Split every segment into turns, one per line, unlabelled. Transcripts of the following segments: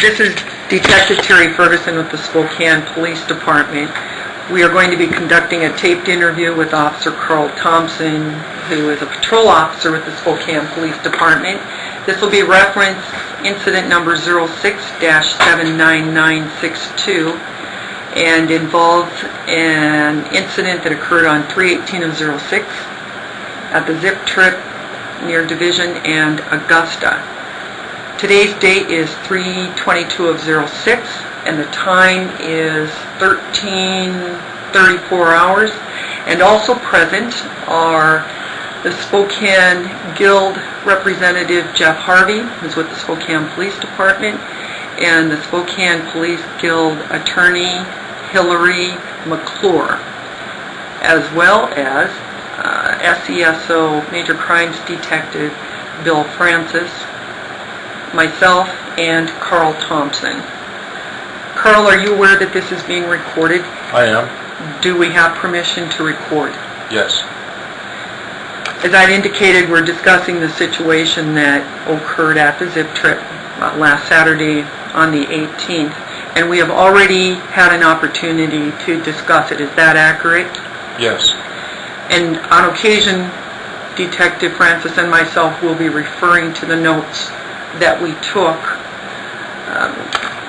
This is Detective Terry Ferguson with the Spokane Police Department. We are going to be conducting a taped interview with Officer Carl Thompson, who is a patrol officer with the Spokane Police Department. This will be reference incident number 06-79962 and involves an incident that occurred on 3/18/06 at the Zip Trip near Division and Augusta. Today's date is 3/22/06 and the time is 13:34 hours. And also present are the Spokane Guild representative Jeff Harvey, who's with the Spokane Police Department, and the Spokane Police Guild attorney Hillary McClure, as well as SESO Major Crimes Detective Bill Francis, myself, and Carl Thompson. Carl, are you aware that this is being recorded?
I am.
Do we have permission to record?
Yes.
As I'd indicated, we're discussing the situation that occurred at the Zip Trip last Saturday on the 18th, and we have already had an opportunity to discuss it. Is that accurate?
Yes.
And on occasion, Detective Francis and myself will be referring to the notes that we took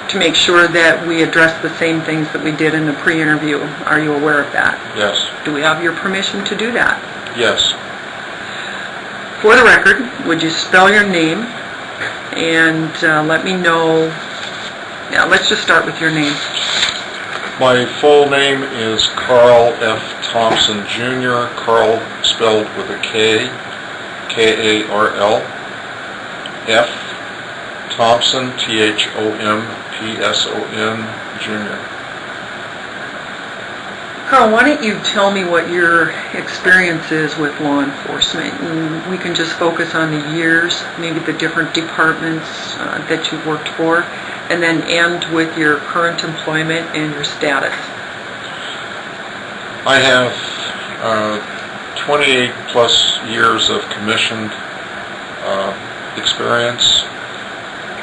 to make sure that we address the same things that we did in the pre-interview. Are you aware of that?
Yes.
Do we have your permission to do that?
Yes.
For the record, would you spell your name and let me know. Now, let's just start with your name.
My full name is Carl F. Thompson Jr., Carl spelled with a K, K-A-R-L, F. Thompson, Thompson, Jr.
Carl, why don't you tell me what your experience is with law enforcement, and we can just focus on the years, maybe the different departments that you've worked for, and then end with your current employment and your status.
I have 28 plus years of commissioned experience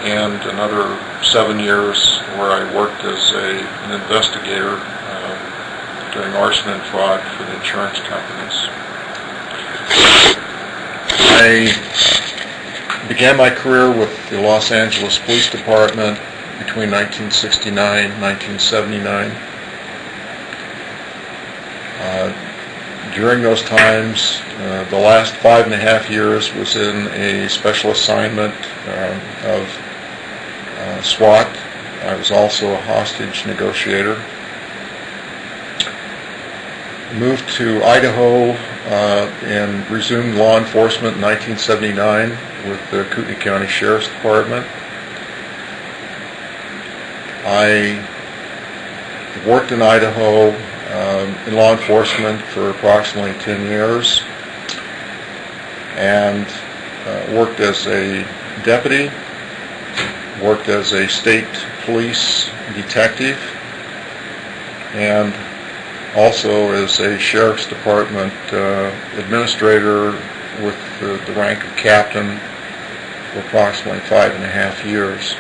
and another 7 years where I worked as an investigator doing arson and fraud for the insurance companies. I began my career with the Los Angeles Police Department between 1969 and 1979. During those times, the last 5.5 years was in a special assignment of SWAT. I was also a hostage negotiator. Moved to Idaho and resumed law enforcement in 1979 with the Kootenai County Sheriff's Department. I worked in Idaho in law enforcement for approximately 10 years and worked as a deputy, worked as a state police detective, and also as a Sheriff's Department administrator with the rank of captain for approximately 5.5 years.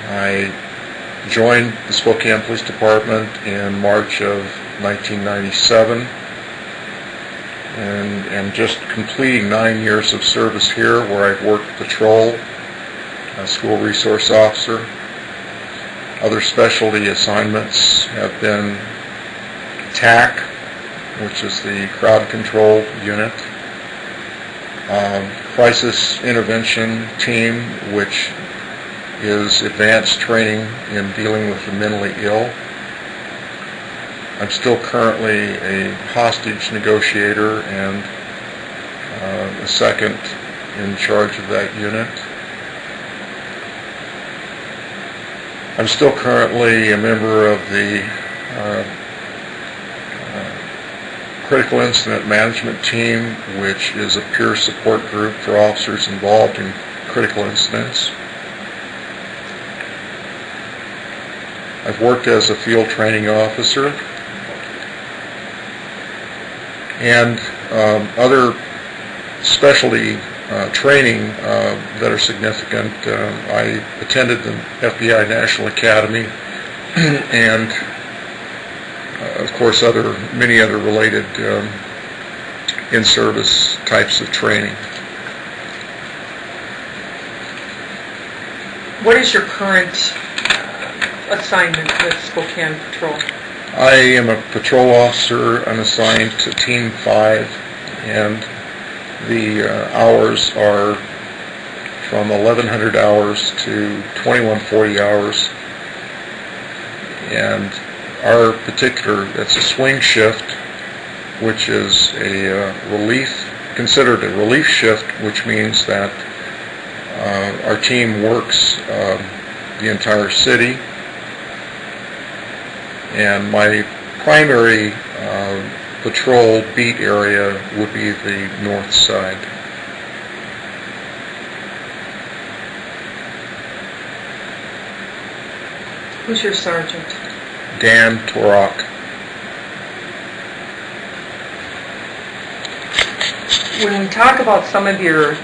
I joined the Spokane Police Department in March of 1997 and just completing 9 years of service here, where I've worked patrol, a school resource officer. Other specialty assignments have been TAC, which is the crowd control unit, crisis intervention team, which is advanced training in dealing with the mentally ill. I'm still currently a hostage negotiator and a second in charge of that unit. I'm still currently a member of the Critical Incident Management Team, which is a peer support group for officers involved in critical incidents. I've worked as a field training officer, and other specialty training that are significant. I attended the FBI National Academy and of course many other related in-service types of training.
What is your current assignment with Spokane Patrol?
I am a patrol officer. I'm assigned to Team 5, and the hours are from 1,100 hours to 2,140 hours. And our particular, it's a swing shift, which is considered a relief shift, which means that our team works the entire city. And my primary patrol beat area would be the north side.
Who's your sergeant?
Dan Torok.
When we talk about some of your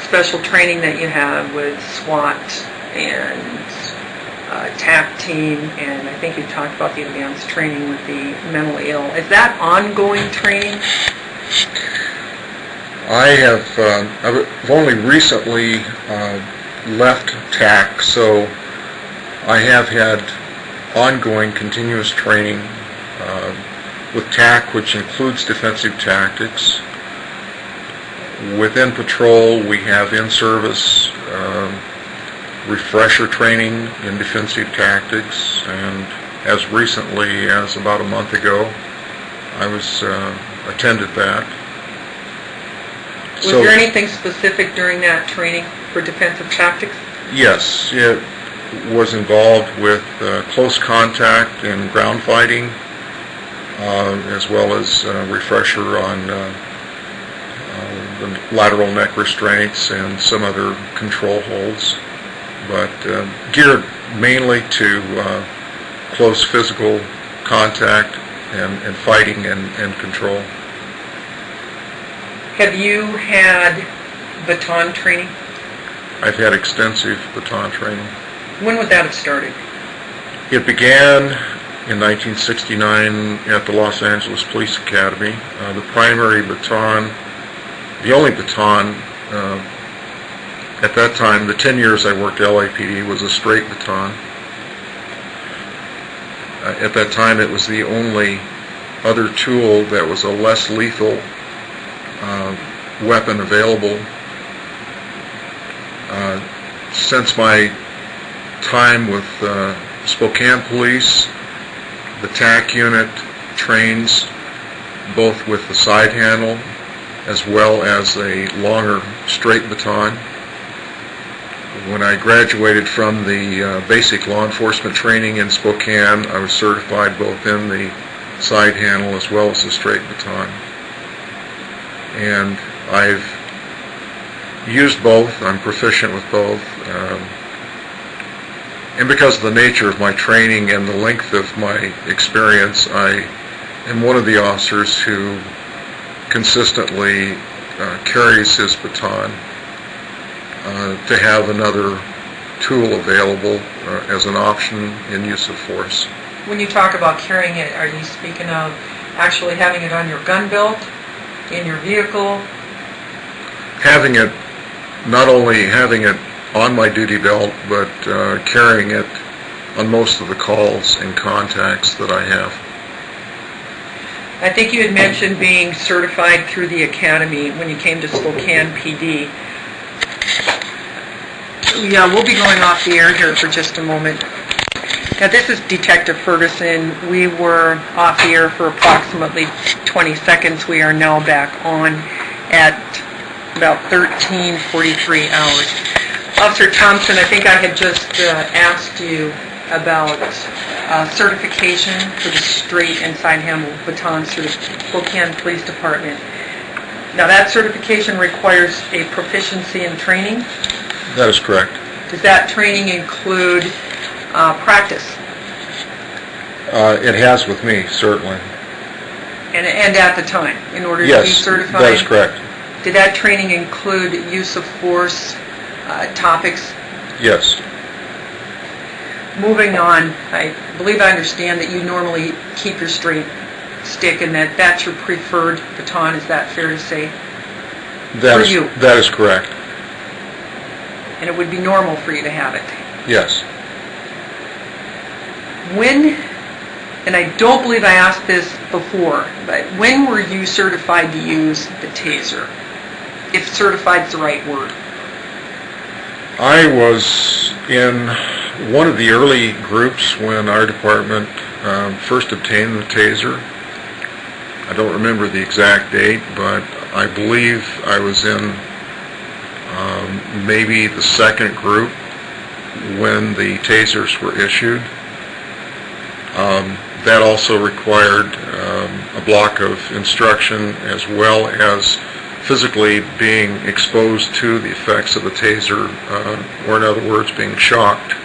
special training that you have with SWAT and TAC team, and I think you talked about the advanced training with the mentally ill, is that ongoing training?
I've only recently left TAC, so I have had ongoing continuous training with TAC, which includes defensive tactics. Within patrol, we have in-service refresher training in defensive tactics, and as recently as about a month ago, I attended that.
Was there anything specific during that training for defensive tactics?
Yes, it was involved with close contact and ground fighting, as well as refresher on the lateral neck restraints and some other control holds, but geared mainly to close physical contact and fighting and control.
Have you had baton training?
I've had extensive baton training.
When would that have started?
It began in 1969 at the Los Angeles Police Academy. The primary baton, the only baton, at that time, the 10 years I worked LAPD, was a straight baton. At that time, it was the only other tool that was a less lethal weapon available. Since my time with Spokane Police, the TAC unit trains both with the side handle as well as a longer straight baton. When I graduated from the basic law enforcement training in Spokane, I was certified both in the side handle as well as the straight baton. And I've used both. I'm proficient with both. And because of the nature of my training and the length of my experience, I am one of the officers who consistently carries his baton to have another tool available as an option in use of force.
When you talk about carrying it, are you speaking of actually having it on your gun belt, in your vehicle?
Having it, not only having it on my duty belt, but carrying it on most of the calls and contacts that I have.
I think you had mentioned being certified through the academy when you came to Spokane PD. Yeah, we'll be going off the air here for just a moment. Now, this is Detective Ferguson. We were off the air for approximately 20 seconds. We are now back on at about 13:43 hours. Officer Thompson, I think I had just asked you about certification for the straight and side handle batons through the Spokane Police Department. Now, that certification requires a proficiency in training?
That is correct.
Does that training include practice?
It has with me, certainly.
And at the time, in order to be
Yes,
certified?
that is correct.
Did that training include use of force topics?
Yes.
Moving on, I believe I understand that you normally keep your straight stick and that that's your preferred baton. Is that fair to say?
That is correct.
And it would be normal for you to have it.
Yes.
When, and I don't believe I asked this before, but when were you certified to use the taser? If certified is the right word.
I was in one of the early groups when our department first obtained the taser. I don't remember the exact date, but I believe I was in maybe the second group when the tasers were issued. That also required a block of instruction as well as physically being exposed to the effects of a taser, or in other words, being shocked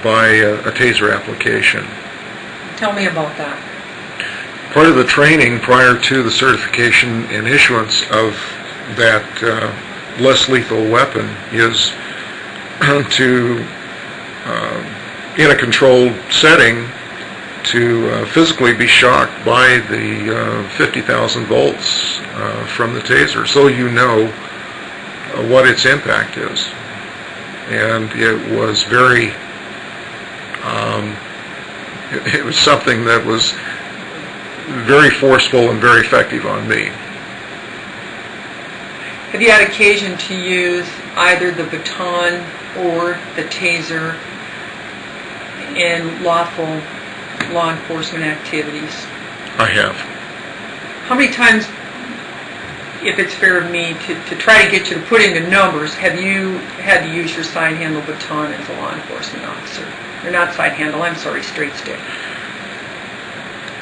by a taser application.
Tell me about that.
Part of the training prior to the certification and issuance of that less lethal weapon is to, in a controlled setting, to physically be shocked by the 50,000 volts from the taser, so you know what its impact is. And it was very, it was something that was very forceful and very effective on me.
Have you had occasion to use either the baton or the taser in lawful law enforcement activities?
I have.
How many times, if it's fair of me to try to get you to put into numbers, have you had to use your side handle baton as a law enforcement officer? Or not side handle, I'm sorry, straight stick.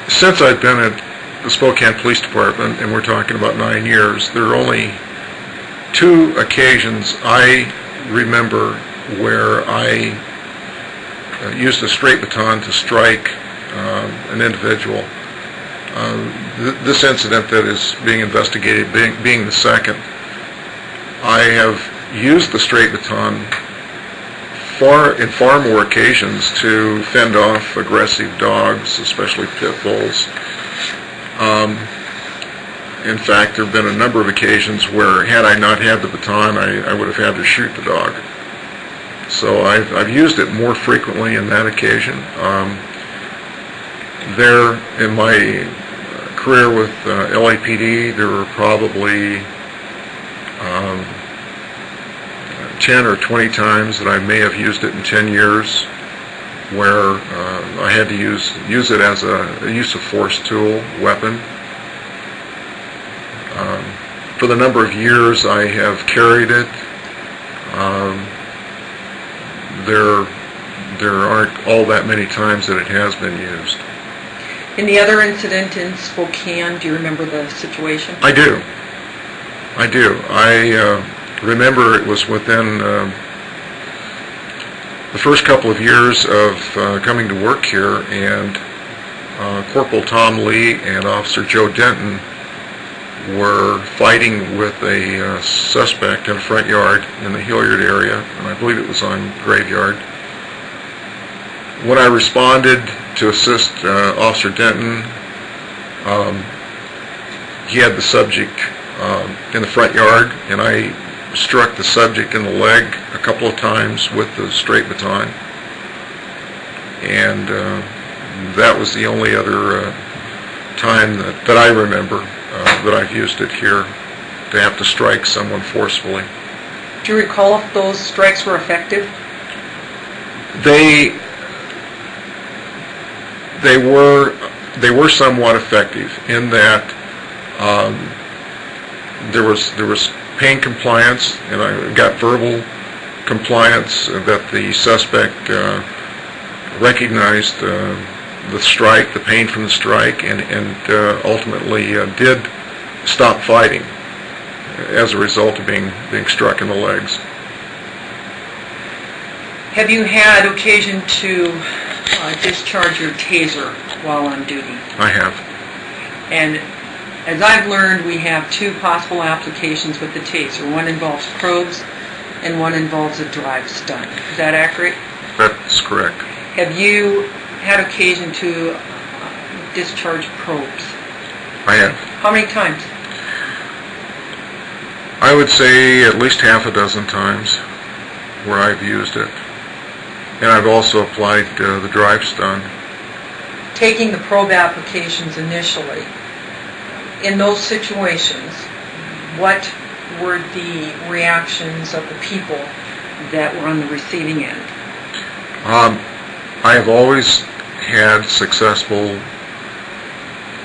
Since I've been at the Spokane Police Department, and we're talking about 9 years, there are only 2 occasions I remember where I used a straight baton to strike an individual. This incident that is being investigated being the second. I have used the straight baton in far more occasions to fend off aggressive dogs, especially pit bulls. In fact, there have been a number of occasions where, had I not had the baton, I would have had to shoot the dog. So I've used it more frequently in that occasion. There, in my career with LAPD, there were probably 10 or 20 times that I may have used it in 10 years where I had to use it as a use of force tool, weapon. For the number of years I have carried it, there aren't all that many times that it has been used.
In the other incident in Spokane, do you remember the situation?
I do. I remember it was within the first couple of years of coming to work here, and Corporal Tom Lee and Officer Joe Denton were fighting with a suspect in a front yard in the Hilliard area, and I believe it was on Graveyard. When I responded to assist Officer Denton, he had the subject in the front yard, and I struck the subject in the leg a couple of times with the straight baton, and that was the only other time that I remember that I've used it here, to have to strike someone forcefully.
Do you recall if those strikes were effective?
They were somewhat effective in that there was pain compliance, and I got verbal compliance that the suspect recognized the strike, the pain from the strike, and ultimately did stop fighting as a result of being struck in the legs.
Have you had occasion to discharge your taser while on duty?
I have.
And As I've learned, we have two possible applications with the taser. One involves probes and one involves a drive stun. Is that accurate?
That's correct.
Have you had occasion to discharge probes?
I have.
How many times?
I would say at least half a dozen times where I've used it. And I've also applied the drive stun.
Taking the probe applications initially, in those situations, what were the reactions of the people that were on the receiving end?
I have always had successful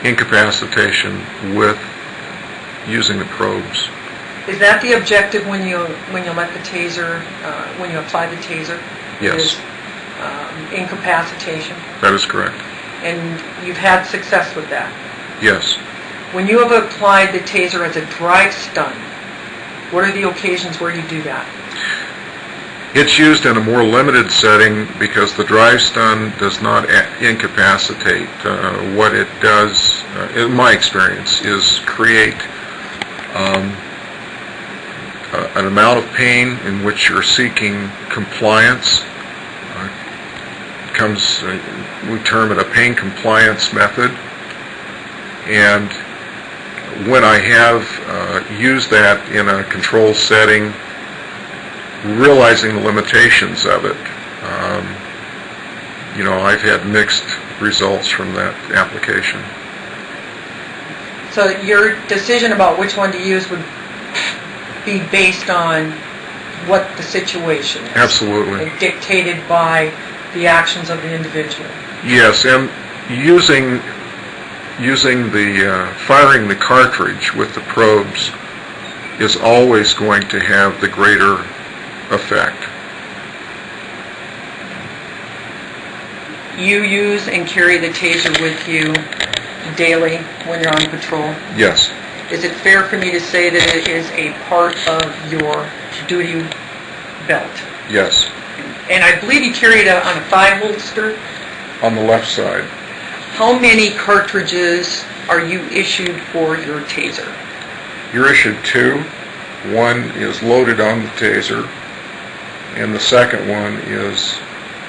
incapacitation with using the probes.
Is that the objective when you let the taser, when you apply the taser?
Yes.
Is, incapacitation?
That is correct.
And you've had success with that?
Yes.
When you have applied the taser as a drive stun, what are the occasions where you do that?
It's used in a more limited setting because the drive stun does not incapacitate. What it does, in my experience, is create an amount of pain in which you're seeking compliance. We term it a pain compliance method. And when I have used that in a controlled setting, realizing the limitations of it, I've had mixed results from that application.
So your decision about which one to use would be based on what the situation is?
Absolutely.
And dictated by the actions of the individual?
Yes, and using the firing the cartridge with the probes is always going to have the greater effect.
You use and carry the taser with you daily when you're on patrol?
Yes.
Is it fair for me to say that it is a part of your duty belt?
Yes.
And I believe you carry it on a thigh holster?
On the left side.
How many cartridges are you issued for your taser?
You're issued two. One is loaded on the taser, and the second one is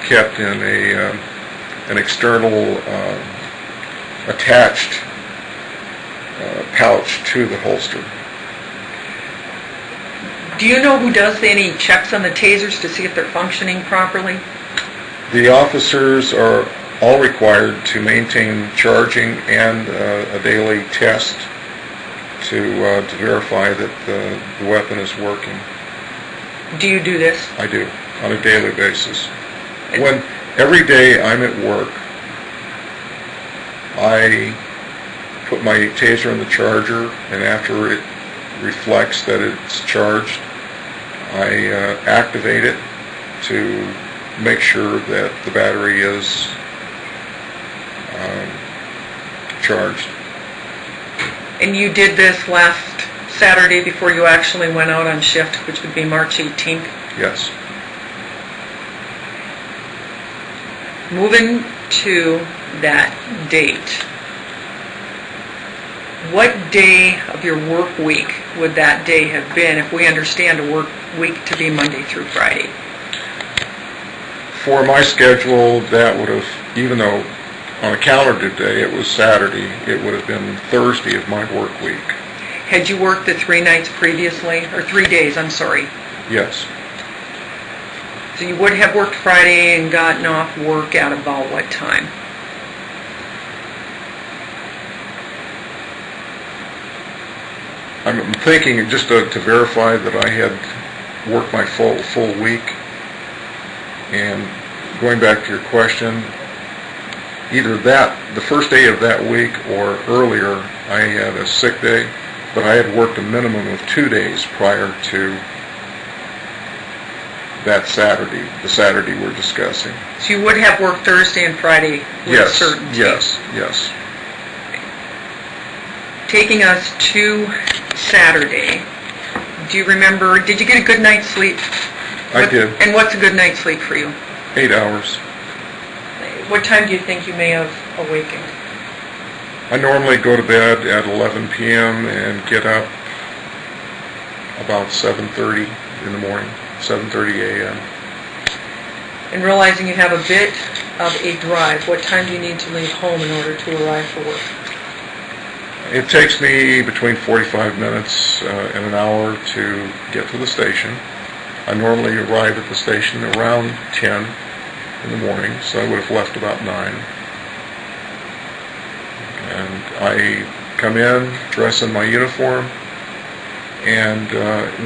kept in an external attached pouch to the holster.
Do you know who does any checks on the tasers to see if they're functioning properly?
The officers are all required to maintain charging and a daily test to verify that the weapon is working.
Do you do this?
I do, on a daily basis. When every day I'm at work, I put my taser in the charger, and after it reflects that it's charged, I activate it to make sure that the battery is charged.
And you did this last Saturday before you actually went out on shift, which would be March 18th?
Yes.
Moving to that date, what day of your work week would that day have been if we understand a work week to be Monday through Friday?
For my schedule, that would have, even though on a calendar day it was Saturday, it would have been Thursday of my work week.
Had you worked the 3 nights previously, or 3 days, I'm sorry?
Yes.
So you would have worked Friday and gotten off work at about what time?
I'm thinking, just to verify that I had worked my full week, and going back to your question, either the first day of that week or earlier, I had a sick day, but I had worked a minimum of 2 days prior to that Saturday, the Saturday we're discussing.
So you would have worked Thursday and Friday with certainty?
Yes.
Taking us to Saturday, do you remember, did you get a good night's sleep?
I did.
And what's a good night's sleep for you?
8 hours.
What time do you think you may have awakened?
I normally go to bed at 11 p.m. and get up about 7:30 in the morning, 7:30 a.m.
And realizing you have a bit of a drive, what time do you need to leave home in order to arrive for work?
It takes me between 45 minutes and an hour to get to the station. I normally arrive at the station around 10 in the morning, so I would have left about 9. And I come in, dress in my uniform, and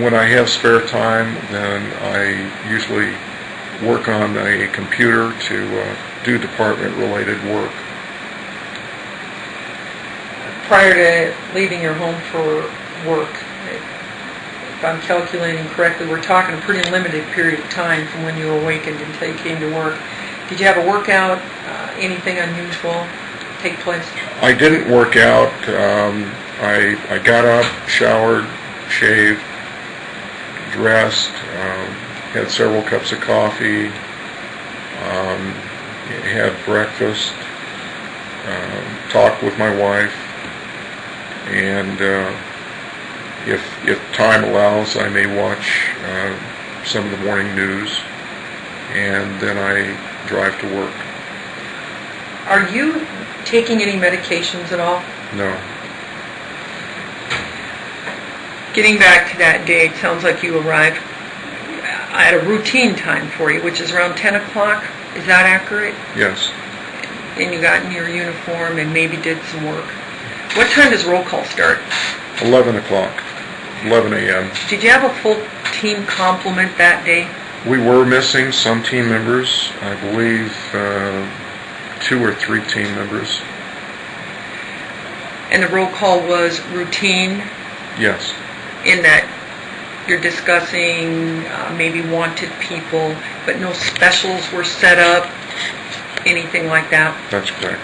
when I have spare time, then I usually work on a computer to do department-related work.
Prior to leaving your home for work, if I'm calculating correctly, we're talking a pretty limited period of time from when you awakened until you came to work. Did you have a workout, anything unusual take place?
I didn't work out. I got up, showered, shaved, dressed, had several cups of coffee, had breakfast, talked with my wife, and if time allows, I may watch some of the morning news, and then I drive to work.
Are you taking any medications at all?
No.
Getting back to that day, it sounds like you arrived at a routine time for you, which is around 10 o'clock. Is that accurate?
Yes.
And you got in your uniform and maybe did some work. What time does roll call start?
11 o'clock, 11 a.m.
Did you have a full team complement that day?
We were missing some team members, I believe 2 or 3 team members.
And the roll call was routine
Yes.
in that you're discussing maybe wanted people, but no specials were set up, anything like that?
That's correct.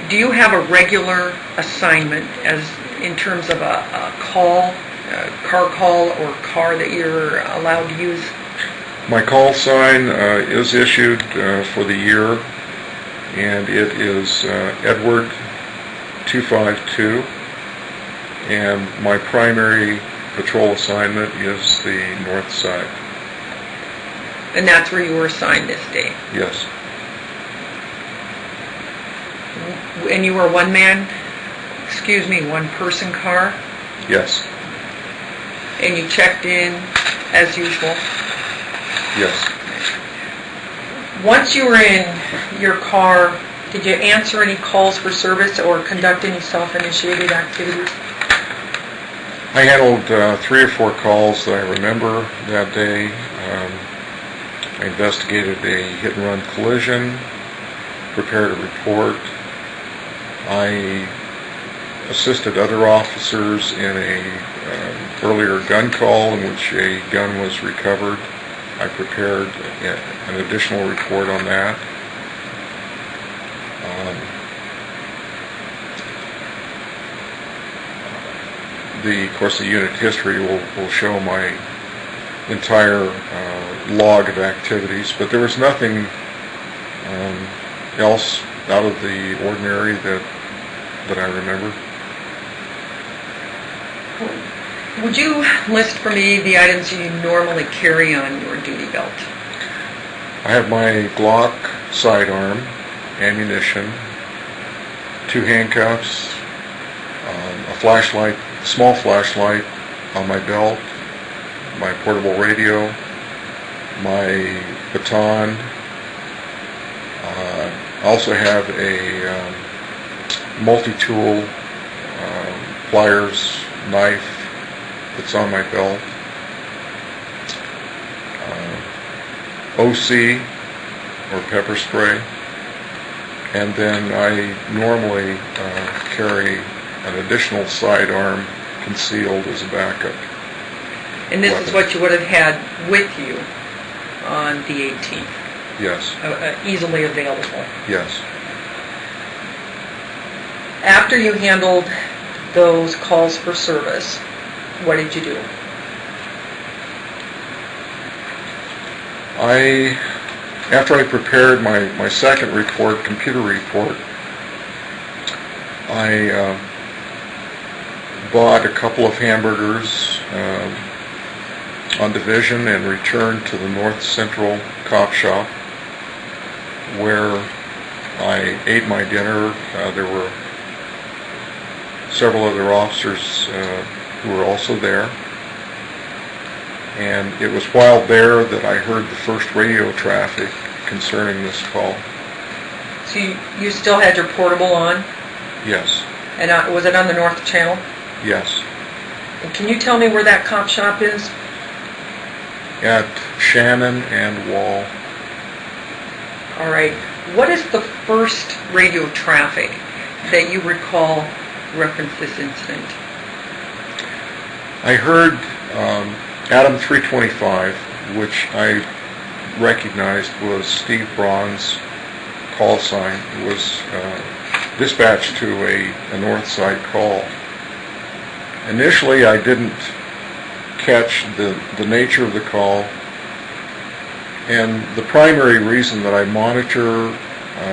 Do you have a regular assignment as in terms of a call, a car call, or car that you're allowed to use?
My call sign is issued for the year, and it is Edward 252, and my primary patrol assignment is the north side.
And that's where you were assigned this day?
Yes.
And you were one person car?
Yes.
And you checked in as usual?
Yes.
Once you were in your car, did you answer any calls for service or conduct any self-initiated activities?
I handled 3 or 4 calls that I remember that day. I investigated a hit-and-run collision, prepared a report. I assisted other officers in a earlier gun call in which a gun was recovered. I prepared an additional report on that. Of course, the unit history will show my entire log of activities, but there was nothing else out of the ordinary that I remember.
Would you list for me the items you normally carry on your duty belt?
I have my Glock sidearm, ammunition, 2 handcuffs, a flashlight, small flashlight on my belt, my portable radio, my baton. I also have a multi-tool pliers, knife that's on my belt, OC or pepper spray, and then I normally carry an additional sidearm concealed as a backup.
And this
weapon.
is what you would have had with you on the 18th?
Yes.
Easily available?
Yes.
After you handled those calls for service, what did you do?
After I prepared my second report, computer report, I bought a couple of hamburgers on Division and returned to the North Central Cop Shop, where I ate my dinner. There were several other officers who were also there. And it was while there that I heard the first radio traffic concerning this call.
So you still had your portable on?
Yes.
And was it on the North Channel?
Yes.
And can you tell me where that cop shop is?
At Shannon and Wall.
All right. What is the first radio traffic that you recall reference this incident?
I heard Adam 325, which I recognized was Steve Braun's call sign. It was dispatched to a north side call. Initially, I didn't catch the nature of the call, and the primary reason that I monitor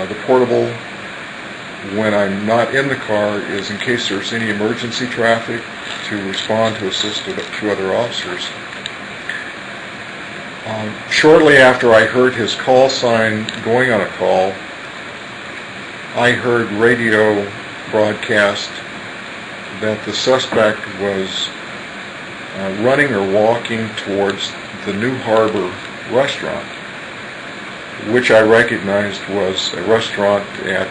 the portable when I'm not in the car is in case there's any emergency traffic to respond to assist two other officers. Shortly after I heard his call sign going on a call, I heard radio broadcast that the suspect was running or walking towards the New Harbor restaurant, which I recognized was a restaurant at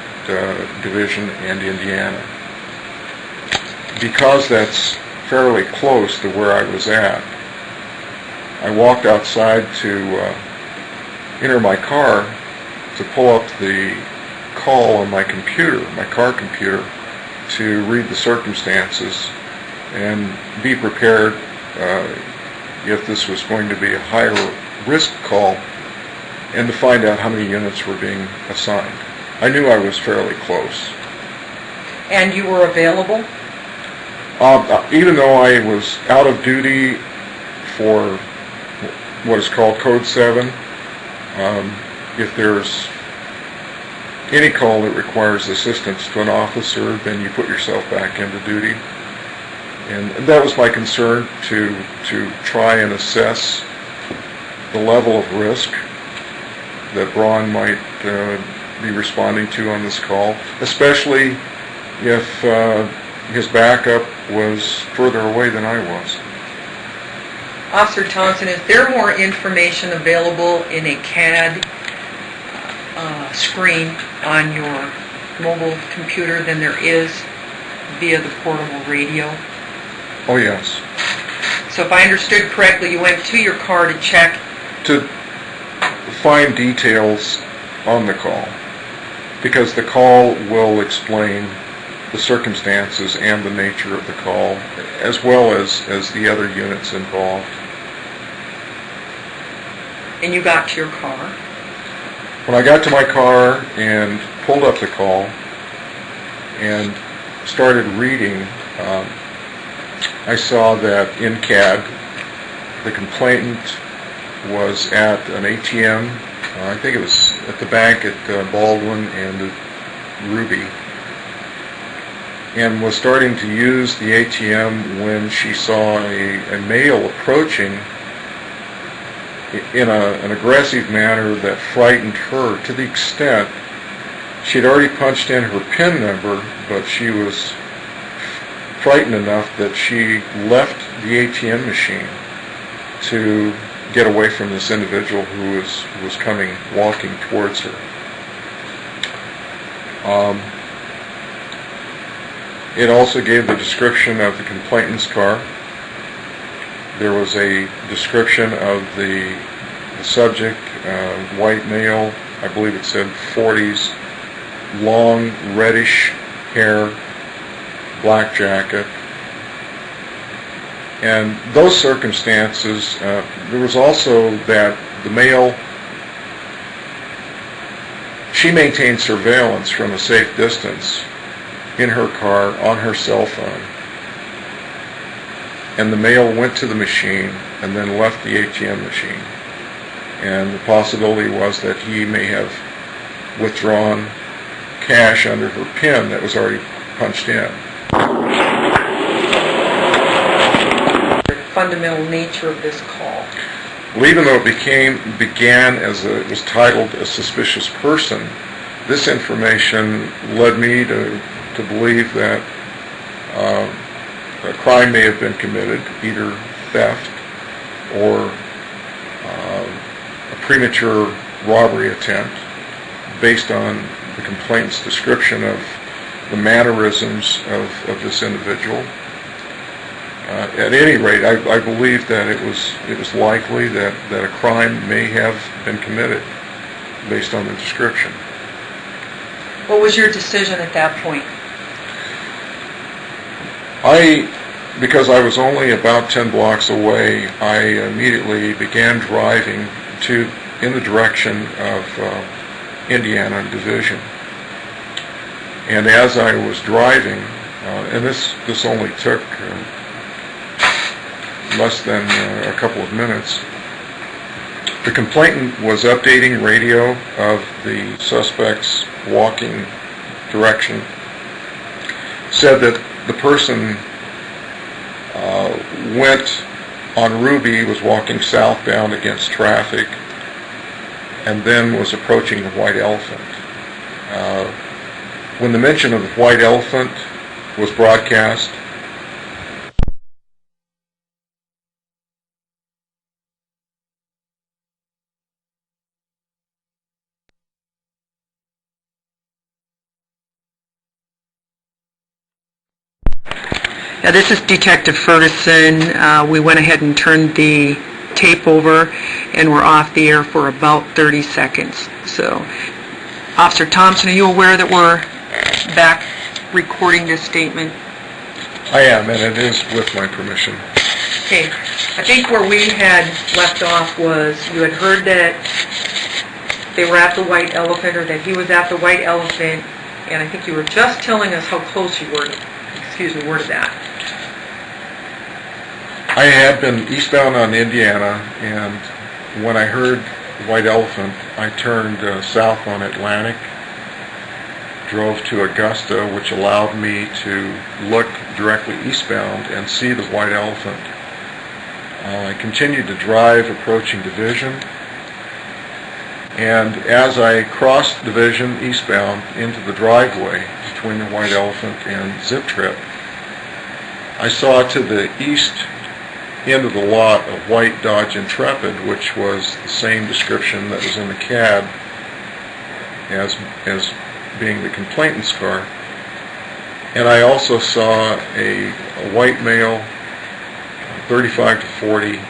Division and Indiana. Because that's fairly close to where I was at, I walked outside to enter my car to pull up the call on my computer, my car computer, to read the circumstances and be prepared if this was going to be a higher risk call, and to find out how many units were being assigned. I knew I was fairly close.
And you were available?
Even though I was out of duty for what is called Code 7, if there's any call that requires assistance to an officer, then you put yourself back into duty. And that was my concern, to try and assess the level of risk that Braun might be responding to on this call, especially if his backup was further away than I was.
Officer Thompson, is there more information available in a CAD screen on your mobile computer than there is via the portable radio?
Oh, yes.
So if I understood correctly, you went to your car to check?
To find details on the call, because the call will explain the circumstances and the nature of the call, as well as the other units involved.
And you got to your car?
When I got to my car and pulled up the call and started reading, I saw that in CAD, the complainant was at an ATM. I think it was at the bank at Baldwin and Ruby, and was starting to use the ATM when she saw a male approaching in an aggressive manner that frightened her, to the extent she had already punched in her PIN number, but she was frightened enough that she left the ATM machine to get away from this individual who was walking towards her. It also gave the description of the complainant's car. There was a description of the subject, white male, I believe it said 40s, long reddish hair, black jacket. And those circumstances, there was also that the male, she maintained surveillance from a safe distance in her car on her cell phone. And the male went to the machine and then left the ATM machine. And the possibility was that he may have withdrawn cash under her PIN that was already punched in.
The fundamental nature of this call.
Well, even though it began as it was titled a suspicious person, this information led me to believe that a crime may have been committed, either theft or a premature robbery attempt, based on the complaint's description of the mannerisms of this individual. At any rate, I believe that it was likely that a crime may have been committed based on the description.
What was your decision at that point?
Because I was only about 10 blocks away, I immediately began driving in the direction of Indiana Division. And as I was driving, and this only took less than a couple of minutes, the complainant was updating radio of the suspect's walking direction, said that the person went on Ruby, was walking southbound against traffic, and then was approaching the White Elephant. When the mention of the White Elephant was broadcast,
Yeah, this is Detective Ferguson. We went ahead and turned the tape over, and we're off the air for about 30 seconds. So, Officer Thompson, are you aware that we're back recording this statement?
I am, and it is with my permission.
Okay. I think where we had left off was you had heard that they were at the White Elephant, or that he was at the White Elephant, and I think you were just telling us how close you were to that.
I had been eastbound on Indiana, and when I heard White Elephant, I turned south on Atlantic, drove to Augusta, which allowed me to look directly eastbound and see the White Elephant. I continued to drive approaching Division, and as I crossed Division eastbound into the driveway between the White Elephant and Zip Trip, I saw to the east end of the lot a white Dodge Intrepid, which was the same description that was in the CAD as being the complainant's car. And I also saw a white male, 35 to 40,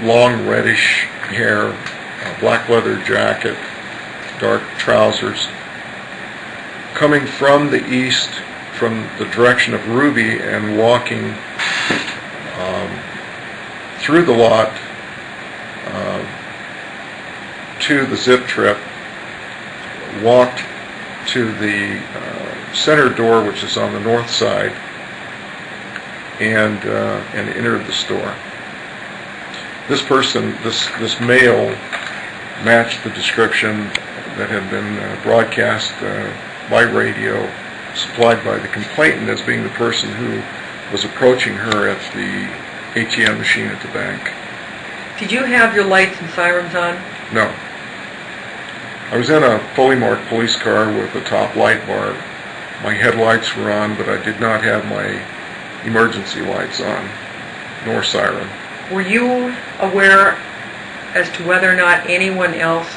long reddish hair, black leather jacket, dark trousers, coming from the east, from the direction of Ruby, and walking through the lot to the Zip Trip, walked to the center door, which is on the north side, and entered the store. This person, this male, matched the description that had been broadcast by radio, supplied by the complainant, as being the person who was approaching her at the ATM machine at the bank.
Did you have your lights and sirens on?
No. I was in a fully marked police car with a top light bar. My headlights were on, but I did not have my emergency lights on, nor siren.
Were you aware as to whether or not anyone else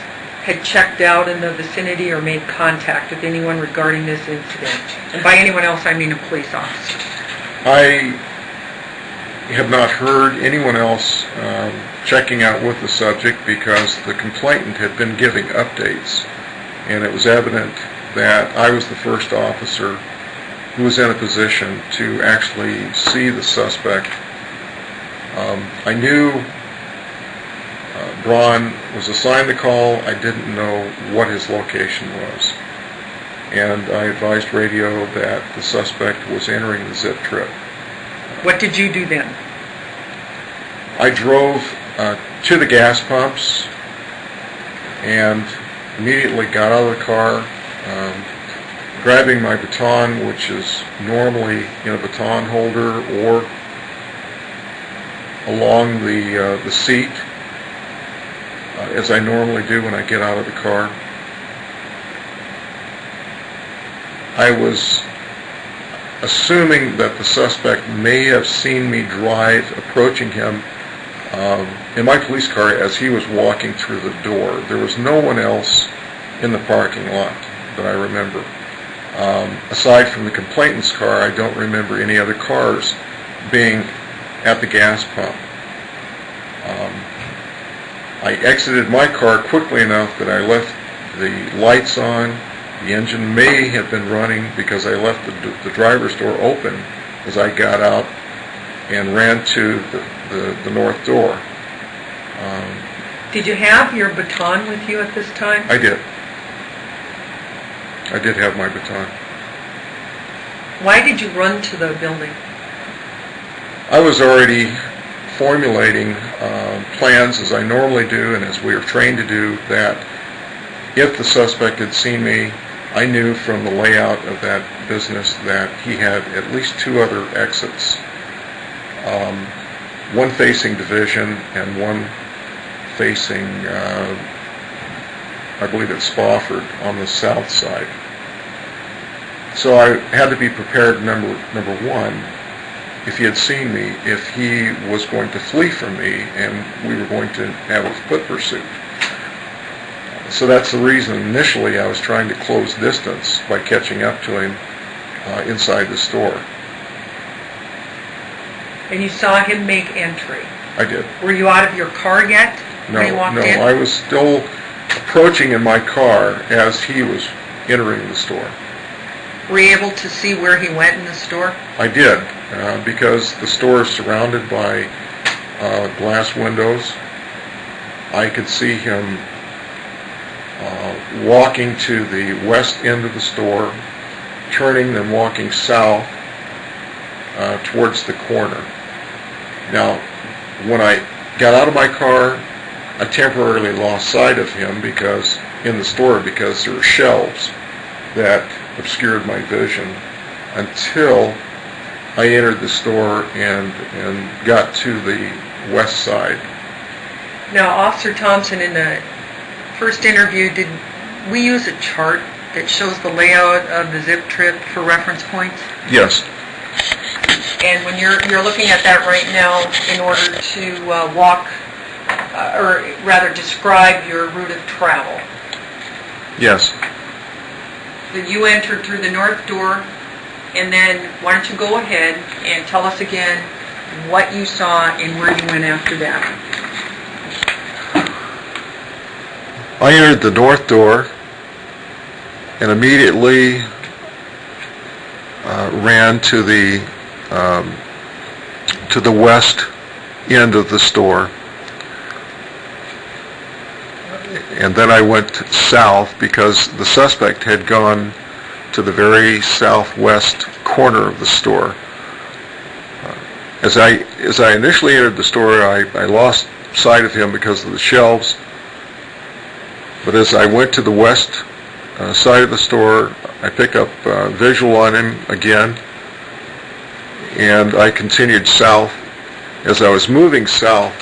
had checked out in the vicinity or made contact with anyone regarding this incident? And by anyone else, I mean a police officer.
I have not heard anyone else checking out with the subject, because the complainant had been giving updates, and it was evident that I was the first officer who was in a position to actually see the suspect. I knew Braun was assigned the call. I didn't know what his location was, and I advised radio that the suspect was entering the Zip Trip.
What did you do then?
I drove to the gas pumps and immediately got out of the car, grabbing my baton, which is normally in a baton holder or along the seat, as I normally do when I get out of the car. I was assuming that the suspect may have seen me drive, approaching him in my police car as he was walking through the door. There was no one else in the parking lot that I remember. Aside from the complainant's car, I don't remember any other cars being at the gas pump. I exited my car quickly enough that I left the lights on. The engine may have been running because I left the driver's door open as I got out and ran to the north door.
Did you have your baton with you at this time?
I did. I did have my baton.
Why did you run to the building?
I was already formulating plans, as I normally do and as we are trained to do, that if the suspect had seen me, I knew from the layout of that business that he had at least two other exits, one facing Division and one facing, I believe it's Spofford, on the south side. So I had to be prepared, number one, if he had seen me, if he was going to flee from me and we were going to have a foot pursuit. So that's the reason initially I was trying to close distance by catching up to him inside the store.
And you saw him make entry?
I did.
Were you out of your car yet when you walked in?
I was still approaching in my car as he was entering the store.
Were you able to see where he went in the store?
I did, because the store is surrounded by glass windows. I could see him walking to the west end of the store, turning, then walking south towards the corner. Now, when I got out of my car, I temporarily lost sight of him in the store because there were shelves that obscured my vision until I entered the store and got to the west side.
Now, Officer Thompson, in the first interview, did we use a chart that shows the layout of the zip trip for reference points?
Yes.
And when you're looking at that right now in order to walk, or rather describe your route of travel.
Yes.
That you entered through the north door, and then why don't you go ahead and tell us again what you saw and where you went after that.
I entered the north door and immediately ran to the west end of the store, and then I went south because the suspect had gone to the very southwest corner of the store. As I initially entered the store, I lost sight of him because of the shelves, but as I went to the west side of the store, I picked up visual on him again, and I continued south. As I was moving south,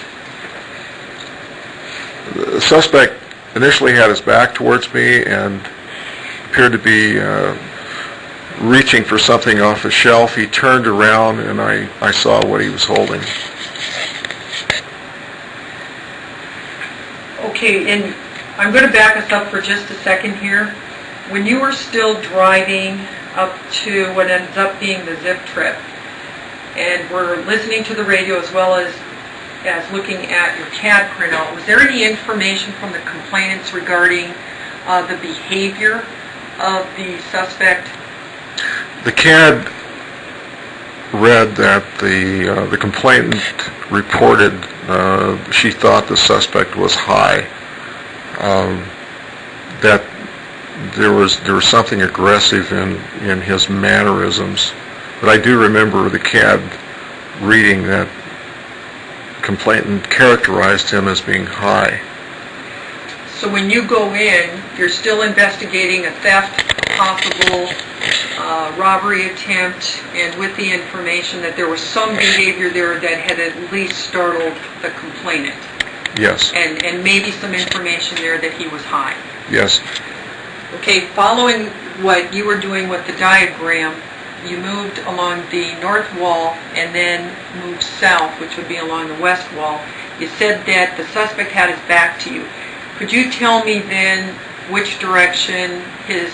the suspect initially had his back towards me and appeared to be reaching for something off a shelf. He turned around and I saw what he was holding.
Okay, and I'm going to back us up for just a second here. When you were still driving up to what ends up being the zip trip, and we're listening to the radio as well as looking at your CAD printout, was there any information from the complainants regarding the behavior of the suspect?
The CAD read that the complainant reported she thought the suspect was high, that there was something aggressive in his mannerisms. But I do remember the CAD reading that complainant characterized him as being high.
So when you go in, you're still investigating a theft, possible robbery attempt, and with the information that there was some behavior there that had at least startled the complainant.
Yes.
And maybe some information there that he was high.
Yes.
Okay, following what you were doing with the diagram, you moved along the north wall and then moved south, which would be along the west wall. You said that the suspect had his back to you. Could you tell me then which direction his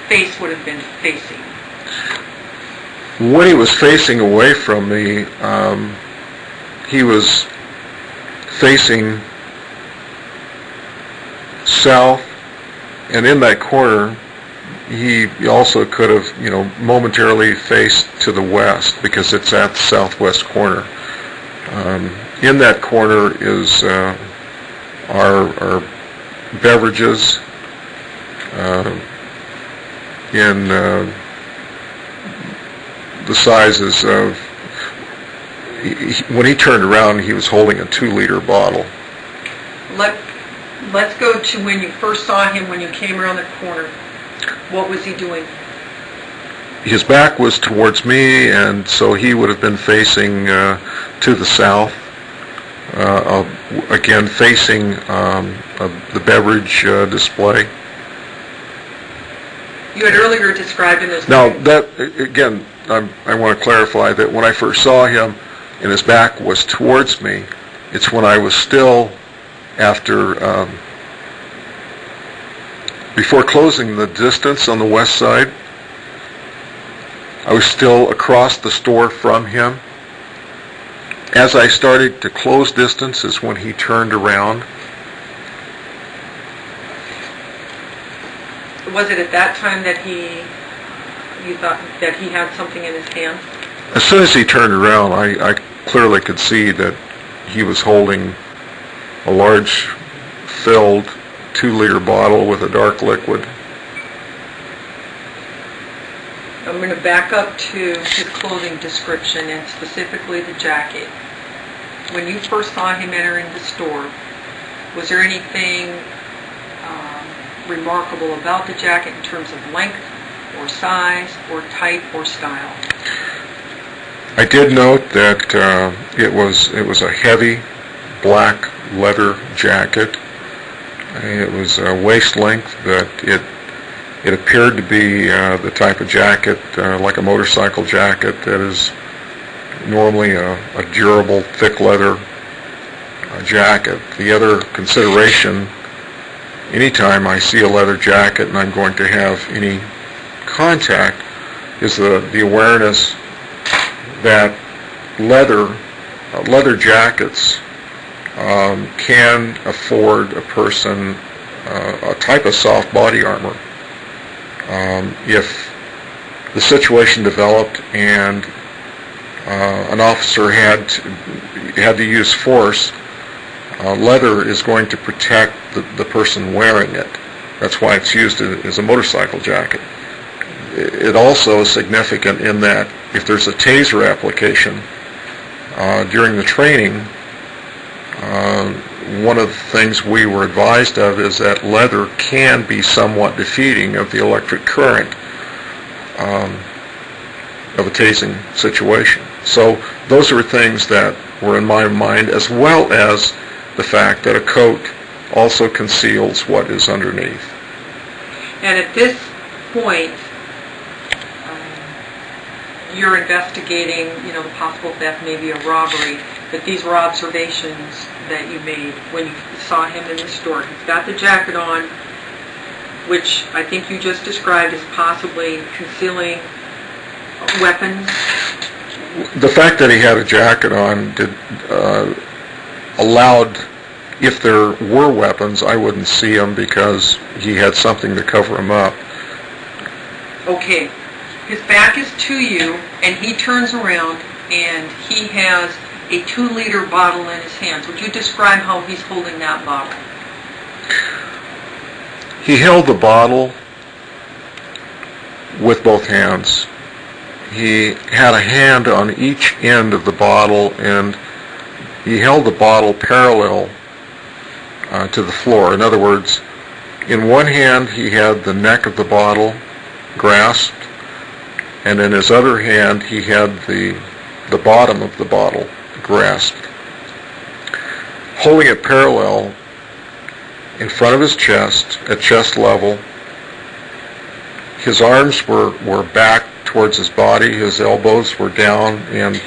face would have been facing?
When he was facing away from me, he was facing south, and in that corner, he also could have, momentarily faced to the west because it's at the southwest corner. In that corner is our beverages in the sizes of, when he turned around, he was holding a 2-liter bottle.
Let's go to when you first saw him, when you came around the corner. What was he doing?
His back was towards me, and so he would have been facing to the south, again facing the beverage display.
You had earlier described him as...
Now, that, again, I want to clarify that when I first saw him and his back was towards me, it's when I was still, after, before closing the distance on the west side, I was still across the store from him. As I started to close distance is when he turned around.
Was it at that time that you thought that he had something in his hand?
As soon as he turned around, I clearly could see that he was holding a large filled 2-liter bottle with a dark liquid.
I'm going to back up to his clothing description and specifically the jacket. When you first saw him entering the store, was there anything remarkable about the jacket in terms of length or size or type or style?
I did note that it was a heavy black leather jacket. It was waist length, but it appeared to be the type of jacket, like a motorcycle jacket, that is normally a durable, thick leather jacket. The other consideration, anytime I see a leather jacket and I'm going to have any contact, is the awareness that leather jackets can afford a person a type of soft body armor. If the situation developed and an officer had to use force, leather is going to protect the person wearing it. That's why it's used as a motorcycle jacket. It also is significant in that if there's a taser application during the training, one of the things we were advised of is that leather can be somewhat defeating of the electric current of a tasing situation. So those are things that were in my mind, as well as the fact that a coat also conceals what is underneath.
And at this point, you're investigating, the possible theft, maybe a robbery, but these were observations that you made when you saw him in the store. He's got the jacket on, which I think you just described as possibly concealing weapons.
The fact that he had a jacket on allowed, if there were weapons, I wouldn't see them because he had something to cover him up.
Okay. His back is to you, and he turns around, and he has a 2-liter bottle in his hands. Would you describe how he's holding that bottle?
He held the bottle with both hands. He had a hand on each end of the bottle, and he held the bottle parallel to the floor. In other words, in one hand he had the neck of the bottle grasped, and in his other hand he had the bottom of the bottle grasped, holding it parallel in front of his chest, at chest level. His arms were back towards his body, his elbows were down in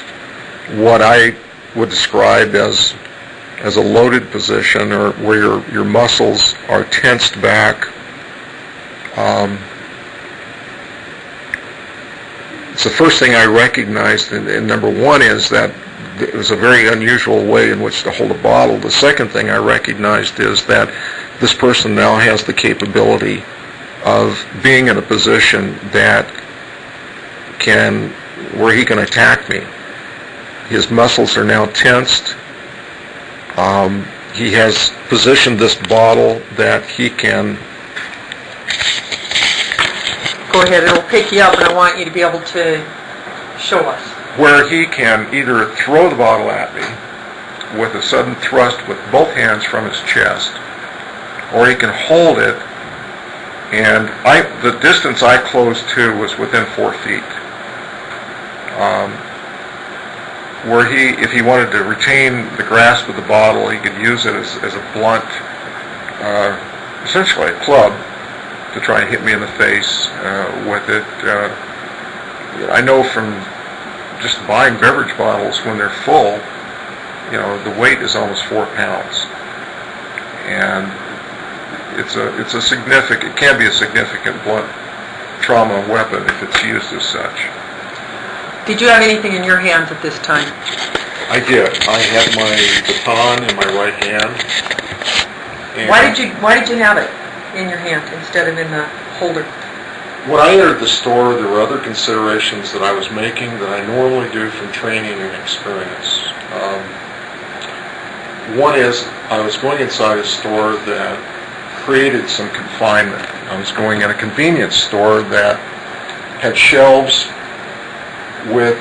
what I would describe as a loaded position, or where your muscles are tensed back. It's the first thing I recognized, and number one is that it was a very unusual way in which to hold a bottle. The second thing I recognized is that this person now has the capability of being in a position where he can attack me. His muscles are now tensed. He has positioned this bottle that he can...
Go ahead, it'll pick you up, and I want you to be able to show us.
Where he can either throw the bottle at me with a sudden thrust with both hands from his chest, or he can hold it, and the distance I closed to was within 4 feet. Where if he wanted to retain the grasp of the bottle, he could use it as a blunt, essentially a club, to try and hit me in the face with it. I know from just buying beverage bottles when they're full, the weight is almost 4 pounds, and it can be a significant blunt trauma weapon if it's used as such.
Did you have anything in your hands at this time?
I did. I had my baton in my right hand. And
Why did you have it in your hand instead of in the holder?
when I entered the store, there were other considerations that I was making that I normally do from training and experience. One is I was going inside a store that created some confinement. I was going in a convenience store that had shelves with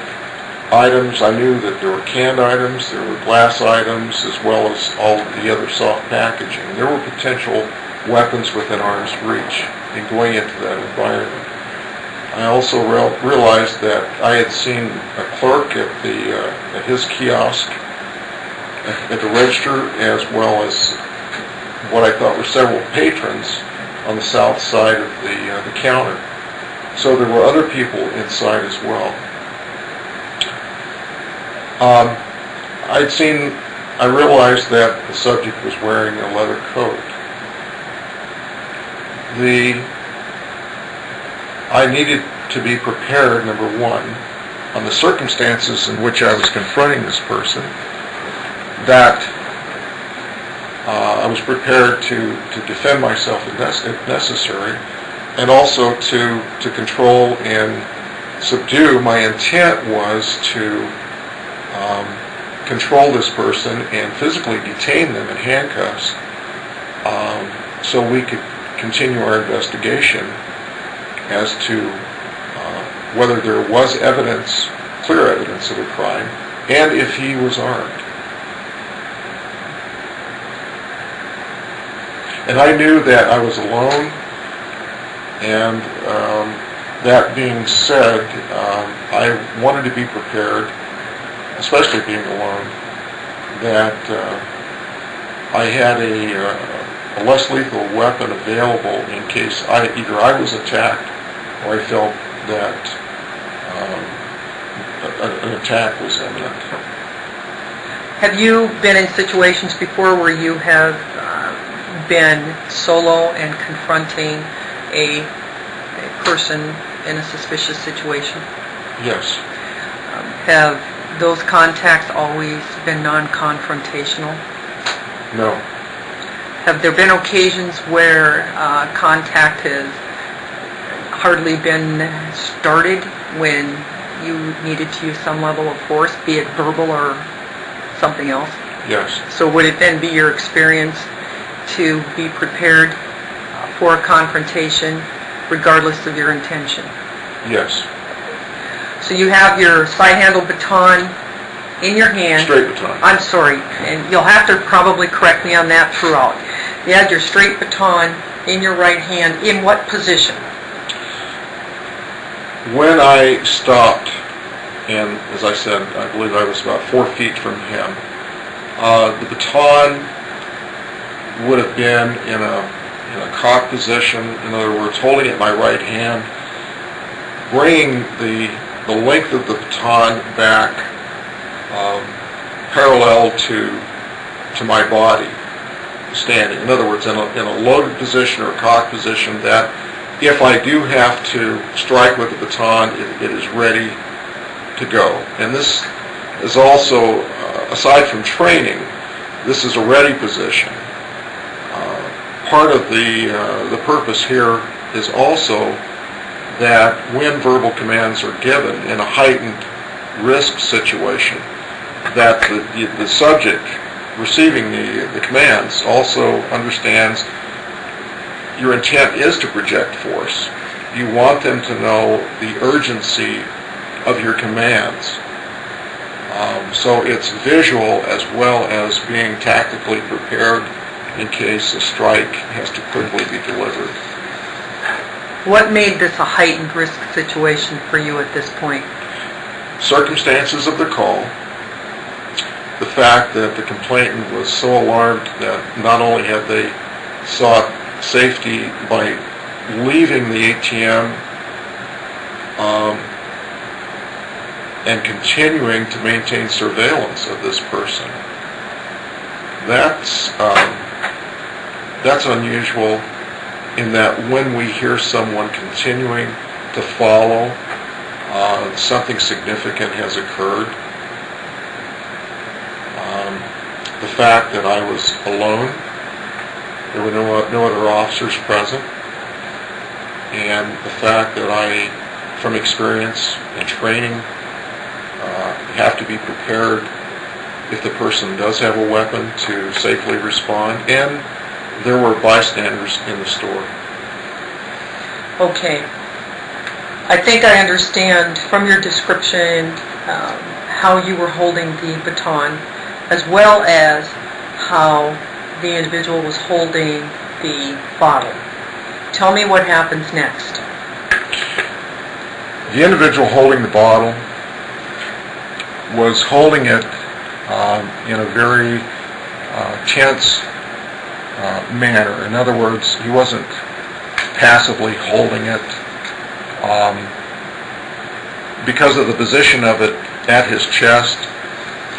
items. I knew that there were canned items, there were glass items, as well as all of the other soft packaging. There were potential weapons within arm's reach in going into that environment. I also realized that I had seen a clerk at his kiosk at the register, as well as what I thought were several patrons on the south side of the counter. So there were other people inside as well. I realized that the subject was wearing a leather coat. I needed to be prepared, number one, on the circumstances in which I was confronting this person, that I was prepared to defend myself if necessary, and also to control and subdue. My intent was to control this person and physically detain them in handcuffs so we could continue our investigation as to whether there was evidence, clear evidence of a crime, and if he was armed. And I knew that I was alone, and that being said, I wanted to be prepared, especially being alone, that I had a less lethal weapon available in case either I was attacked or I felt that an attack was imminent.
Have you been in situations before where you have been solo and confronting a person in a suspicious situation?
Yes.
Have those contacts always been non-confrontational?
No.
Have there been occasions where contact has hardly been started when you needed to use some level of force, be it verbal or something else?
Yes.
So would it then be your experience to be prepared for a confrontation regardless of your intention?
Yes.
So you have your side-handled baton in your hand.
Straight baton.
I'm sorry, and you'll have to probably correct me on that throughout. You had your straight baton in your right hand. In what position?
When I stopped, and as I said, I believe I was about 4 feet from him, the baton would have been in a cock position, in other words, holding it in my right hand, bringing the length of the baton back parallel to my body, standing. In other words, in a loaded position or a cock position, that if I do have to strike with the baton, it is ready to go. And this is also, aside from training, this is a ready position. Part of the purpose here is also that when verbal commands are given in a heightened risk situation, that the subject receiving the commands also understands your intent is to project force. You want them to know the urgency of your commands. So it's visual as well as being tactically prepared in case a strike has to quickly be delivered.
What made this a heightened risk situation for you at this point?
Circumstances of the call, the fact that the complainant was so alarmed that not only had they sought safety by leaving the ATM and continuing to maintain surveillance of this person. That's unusual in that when we hear someone continuing to follow, something significant has occurred. The fact that I was alone, there were no other officers present, and the fact that I, from experience and training, have to be prepared if the person does have a weapon to safely respond, and there were bystanders in the store.
Okay. I think I understand from your description how you were holding the baton, as well as how the individual was holding the bottle. Tell me what happens next.
The individual holding the bottle was holding it in a very tense manner. In other words, he wasn't passively holding it. Because of the position of it at his chest,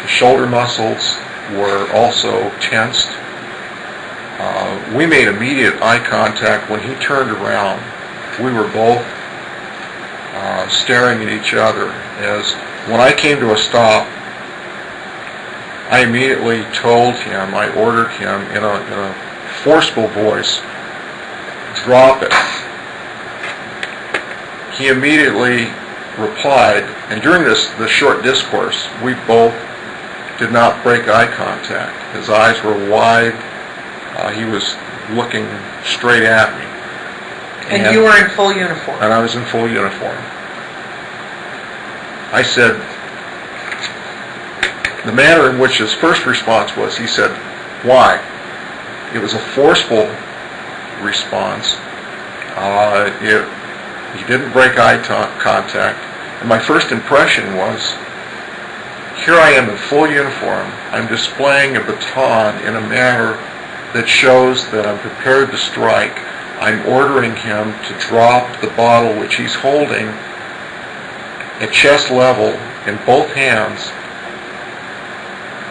his shoulder muscles were also tensed. We made immediate eye contact. When he turned around, we were both staring at each other. As when I came to a stop, I immediately told him, I ordered him in a forceful voice, drop it. He immediately replied, and during this short discourse, we both did not break eye contact. His eyes were wide. He was looking straight at me.
And you were in full uniform?
And I was in full uniform. I said, the manner in which his first response was, he said, why? It was a forceful response. He didn't break eye contact. And my first impression was, here I am in full uniform. I'm displaying a baton in a manner that shows that I'm prepared to strike. I'm ordering him to drop the bottle which he's holding at chest level in both hands.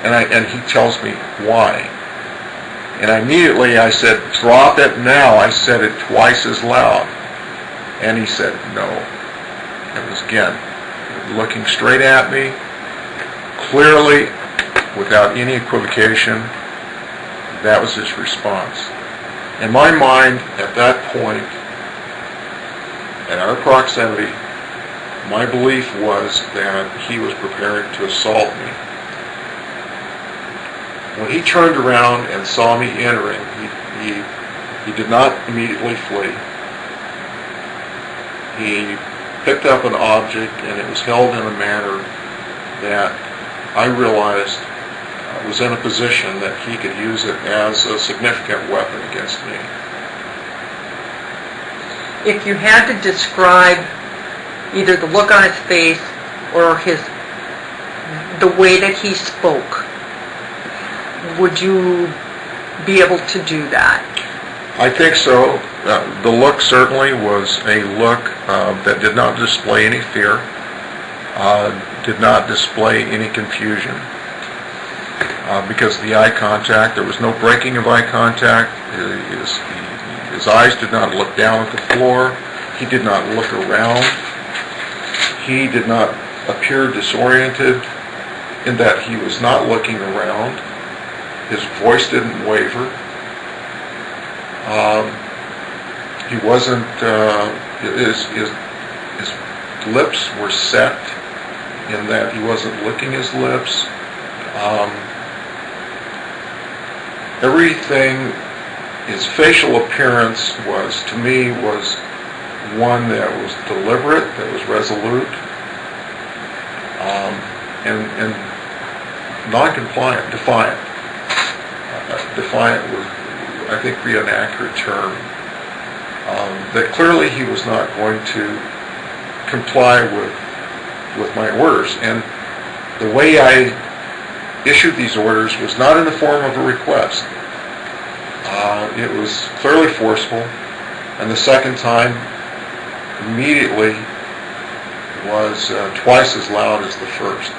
And he tells me, why? And immediately I said, drop it now. I said it twice as loud. And he said, no. It was again, looking straight at me, clearly, without any equivocation. That was his response. In my mind, at that point, at our proximity, my belief was that he was preparing to assault me. When he turned around and saw me entering, he did not immediately flee. He picked up an object, and it was held in a manner that I realized was in a position that he could use it as a significant weapon against me.
If you had to describe either the look on his face or the way that he spoke. Would you be able to do that?
I think so. The look certainly was a look that did not display any fear, did not display any confusion. Because of the eye contact, there was no breaking of eye contact. His eyes did not look down at the floor. He did not look around. He did not appear disoriented in that he was not looking around. His voice didn't waver. He wasn't, his lips were set in that he wasn't licking his lips. Everything, his facial appearance was, to me, was one that was deliberate, that was resolute, and non-compliant, defiant. Defiant would, I think, be an accurate term. That clearly he was not going to comply with my orders. And the way I issued these orders was not in the form of a request. It was clearly forceful, and the second time immediately was twice as loud as the first.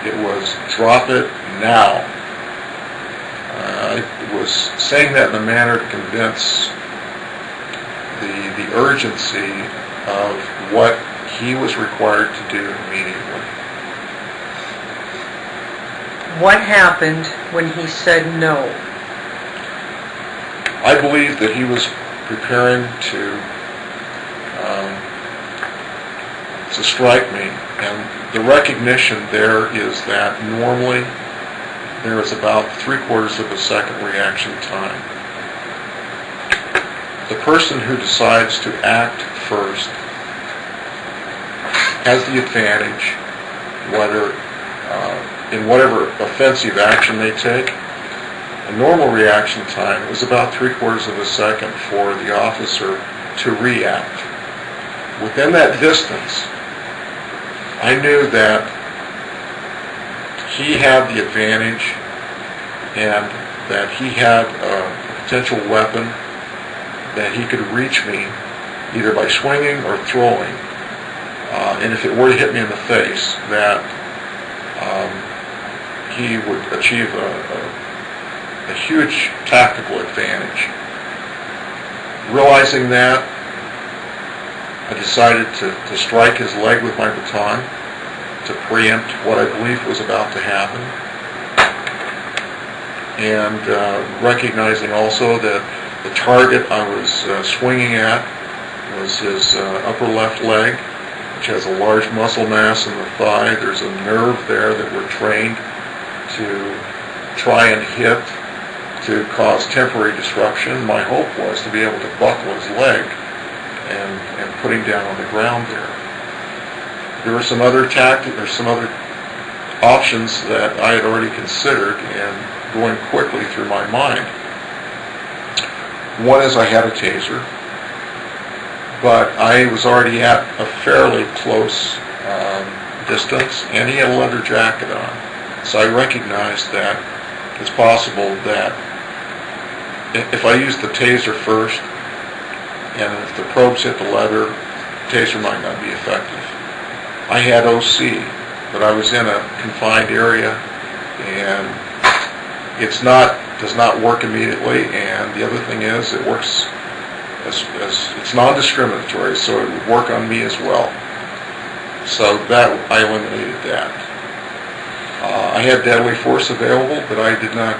It was, "Drop it now." I was saying that in a manner to convince the urgency of what he was required to do immediately.
What happened when he said no?
I believe that he was preparing to strike me, and the recognition there is that normally there is about 3/4 of a second reaction time. The person who decides to act first has the advantage, whether in whatever offensive action they take. A normal reaction time is about 3/4 of a second for the officer to react. Within that distance, I knew that he had the advantage and that he had a potential weapon that he could reach me either by swinging or throwing. And if it were to hit me in the face, that he would achieve a huge tactical advantage. Realizing that, I decided to strike his leg with my baton to preempt what I believed was about to happen. And recognizing also that the target I was swinging at was his upper left leg, which has a large muscle mass in the thigh. There's a nerve there that we're trained to try and hit to cause temporary disruption. My hope was to be able to buckle his leg and put him down on the ground there. There were some other options that I had already considered and going quickly through my mind. One is I had a taser, but I was already at a fairly close distance, and he had a leather jacket on. So I recognized that it's possible that if I used the taser first, and if the probes hit the leather, the taser might not be effective. I had OC, but I was in a confined area, and does not work immediately. And the other thing is, it works as it's non-discriminatory, so it would work on me as well. So that I eliminated that. I had deadly force available, but I did not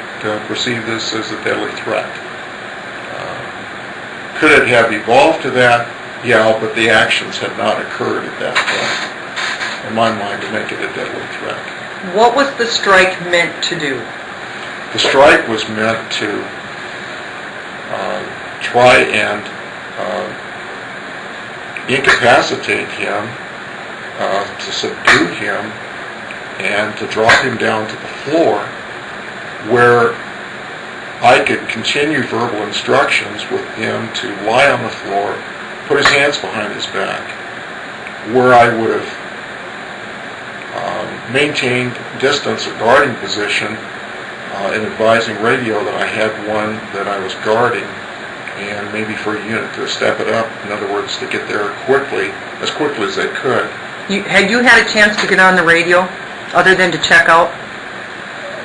perceive this as a deadly threat. Could it have evolved to that? Yeah, but the actions had not occurred at that point, in my mind, to make it a deadly threat.
What was the strike meant to do?
The strike was meant to try and incapacitate him, to subdue him, and to drop him down to the floor, where I could continue verbal instructions with him to lie on the floor, put his hands behind his back, where I would have maintained distance or guarding position in advising radio that I had one that I was guarding, and maybe for a unit to step it up, in other words, to get there quickly as they could.
Had you had a chance to get on the radio, other than to check out?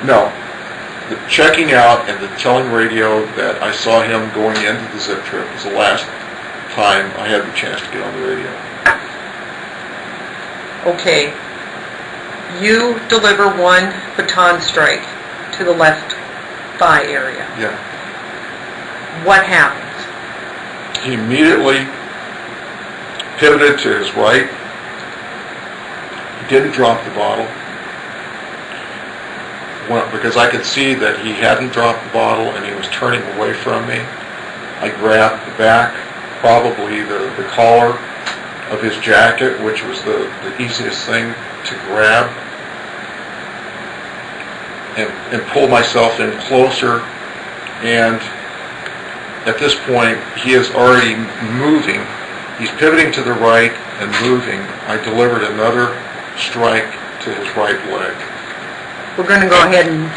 No. The checking out and the telling radio that I saw him going into the zip trip was the last time I had the chance to get on the radio.
Okay. You deliver one baton strike to the left thigh area.
Yeah.
What happens?
He immediately pivoted to his right. He didn't drop the bottle. Because I could see that he hadn't dropped the bottle and he was turning away from me. I grabbed the back, probably the collar of his jacket, which was the easiest thing to grab, and pull myself in closer. And at this point, he is already moving. He's pivoting to the right and moving. I delivered another strike to his right leg.
We're going to go ahead and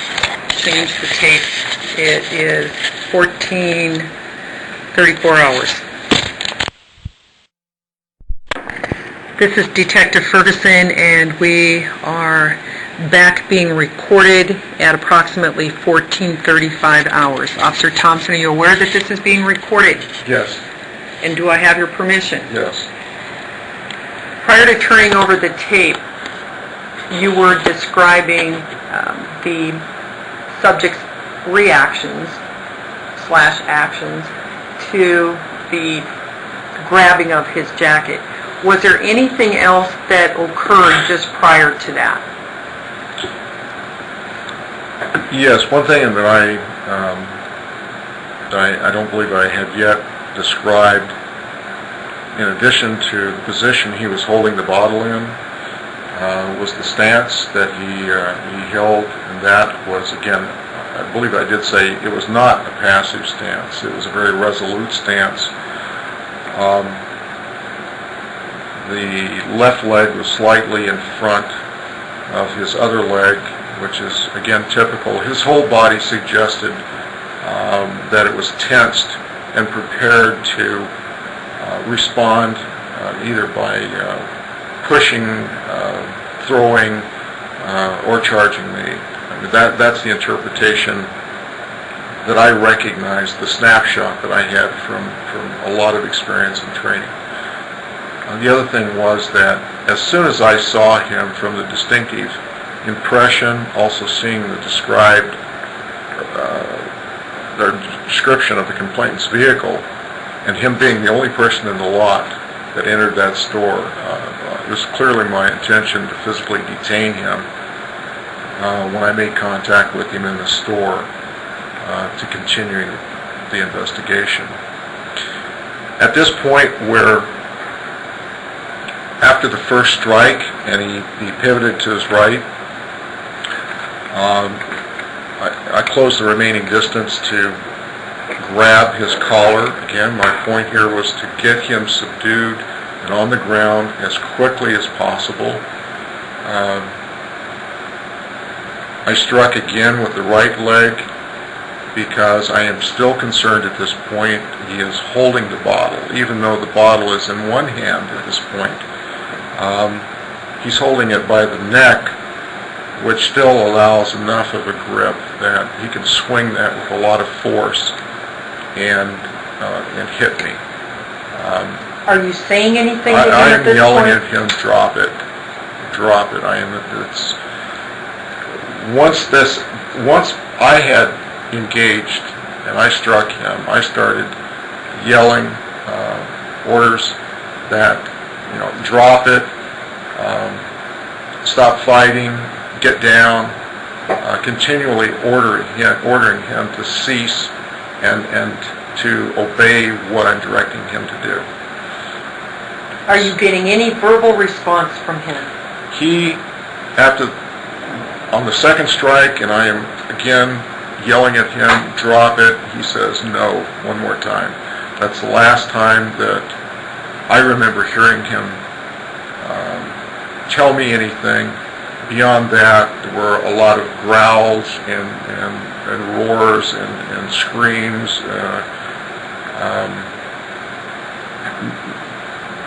change the tape. It is 14:34 hours. This is Detective Ferguson, and we are back being recorded at approximately 14:35 hours. Officer Thompson, are you aware that this is being recorded?
Yes.
And do I have your permission?
Yes.
Prior to turning over the tape, you were describing the subject's reactions / actions to the grabbing of his jacket. Was there anything else that occurred just prior to that?
Yes, one thing that I don't believe I had yet described, in addition to the position he was holding the bottle in, was the stance that he held, and that was, again, I believe I did say it was not a passive stance. It was a very resolute stance. The left leg was slightly in front of his other leg, which is, again, typical. His whole body suggested that it was tensed and prepared to respond either by pushing, throwing, or charging me. I mean, that's the interpretation that I recognized, the snapshot that I had from a lot of experience and training. The other thing was that as soon as I saw him, from the distinctive impression, also seeing the described description of the complainant's vehicle, and him being the only person in the lot that entered that store, it was clearly my intention to physically detain him when I made contact with him in the store to continue the investigation. At this point, where after the first strike and he pivoted to his right, I closed the remaining distance to grab his collar. Again, my point here was to get him subdued and on the ground as quickly as possible. I struck again with the right leg because I am still concerned at this point he is holding the bottle, even though the bottle is in one hand at this point. He's holding it by the neck, which still allows enough of a grip that he can swing that with a lot of force and hit me.
Are you saying anything to him at this point?
I'm yelling at him, drop it, drop it. Once I had engaged and I struck him, I started yelling orders that, drop it, stop fighting, get down, continually ordering him to cease and to obey what I'm directing him to do.
Are you getting any verbal response from him?
He, on the second strike, and I am again yelling at him, drop it, he says no one more time. That's the last time that I remember hearing him tell me anything. Beyond that, there were a lot of growls and roars and screams.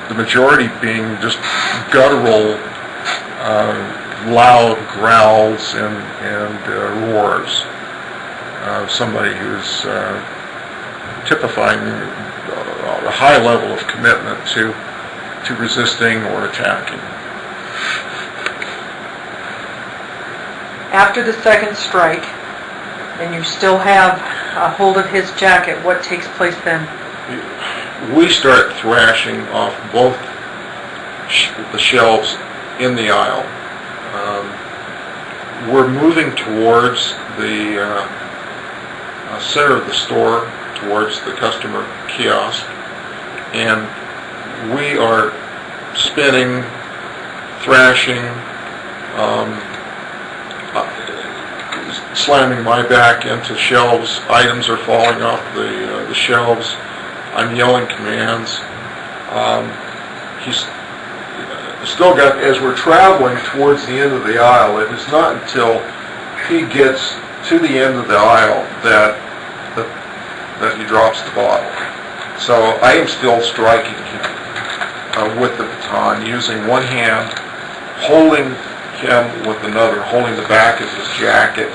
The majority being just guttural, loud growls and roars. Somebody who's typifying a high level of commitment to resisting or attacking.
After the second strike, and you still have a hold of his jacket, what takes place then?
We start thrashing off both the shelves in the aisle. We're moving towards the center of the store, towards the customer kiosk, and we are spinning, thrashing, slamming my back into shelves. Items are falling off the shelves. I'm yelling commands. He's still got, as we're traveling towards the end of the aisle, it is not until he gets to the end of the aisle that he drops the bottle. So I am still striking him with the baton, using one hand, holding him with another, holding the back of his jacket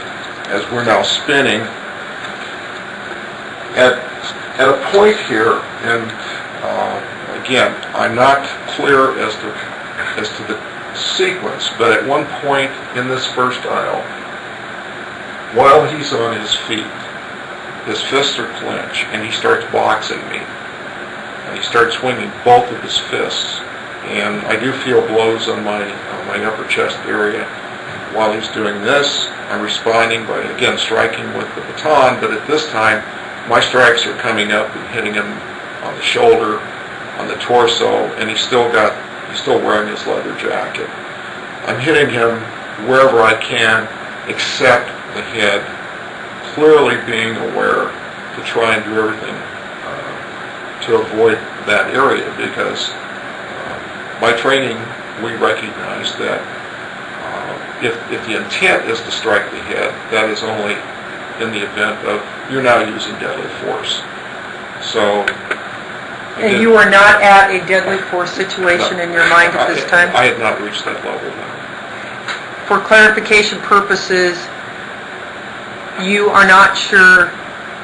as we're now spinning. At a point here, and again, I'm not clear as to the sequence, but at one point in this first aisle, while he's on his feet, his fists are clenched, and he starts boxing me. And he starts swinging both of his fists, and I do feel blows on my upper chest area. While he's doing this, I'm responding by, again, striking with the baton, but at this time, my strikes are coming up and hitting him on the shoulder, on the torso, and he's still wearing his leather jacket. I'm hitting him wherever I can, except the head, clearly being aware to try and do everything to avoid that area, because by training, we recognize that if the intent is to strike the head, that is only in the event of you're now using deadly force. So.
And you are not at a deadly force situation in your mind at this time?
I had not reached that level now.
For clarification purposes, you are not sure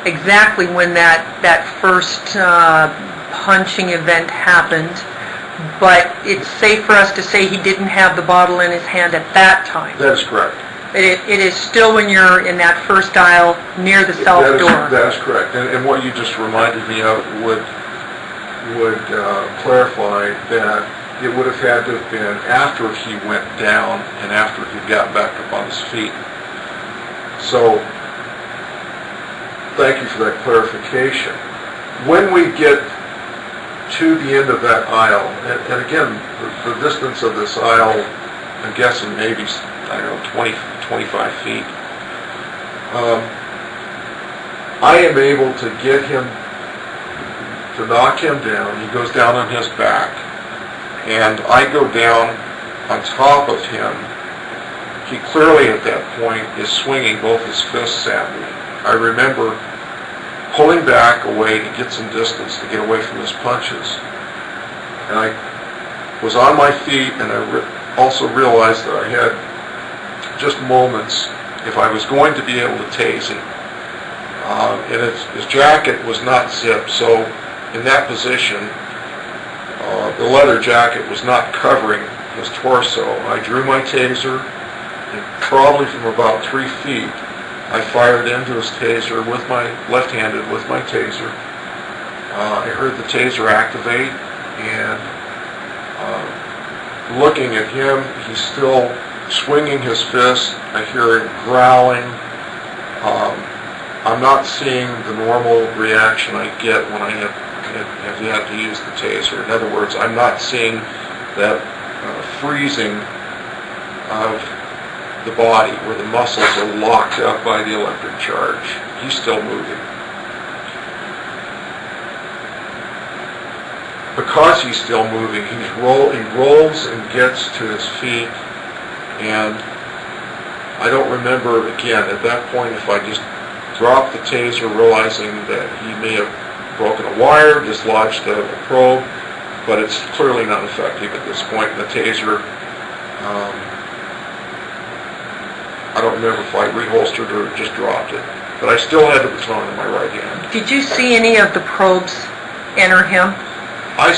exactly when that first punching event happened, but it's safe for us to say he didn't have the bottle in his hand at that time.
That is correct.
It is still when you're in that first aisle near the south door.
That is correct. And what you just reminded me of would clarify that it would have had to have been after he went down and after he got back up on his feet. So, thank you for that clarification. When we get to the end of that aisle, and again, the distance of this aisle, I'm guessing maybe, 20-25 feet, I am able to get him, to knock him down. He goes down on his back, and I go down on top of him. He clearly at that point is swinging both his fists at me. I remember pulling back away to get some distance, to get away from his punches. And I was on my feet, and I also realized that I had just moments if I was going to be able to tase him. And his jacket was not zipped, so in that position, the leather jacket was not covering his torso. I drew my taser, and probably from about 3 feet, I fired into his taser with my left-handed with my taser. I heard the taser activate, and looking at him, he's still swinging his fist. I hear him growling. I'm not seeing the normal reaction I get when I have yet to use the taser. In other words, I'm not seeing that freezing of the body where the muscles are locked up by the electric charge. He's still moving. because he's still moving, he rolls and gets to his feet, and I don't remember, again, at that point, if I just dropped the taser, realizing that he may have broken a wire, dislodged a probe, but it's clearly not effective at this point. The taser, I don't remember if I reholstered or just dropped it, but I still had the baton in my right hand.
Did you see any of the probes enter him?
I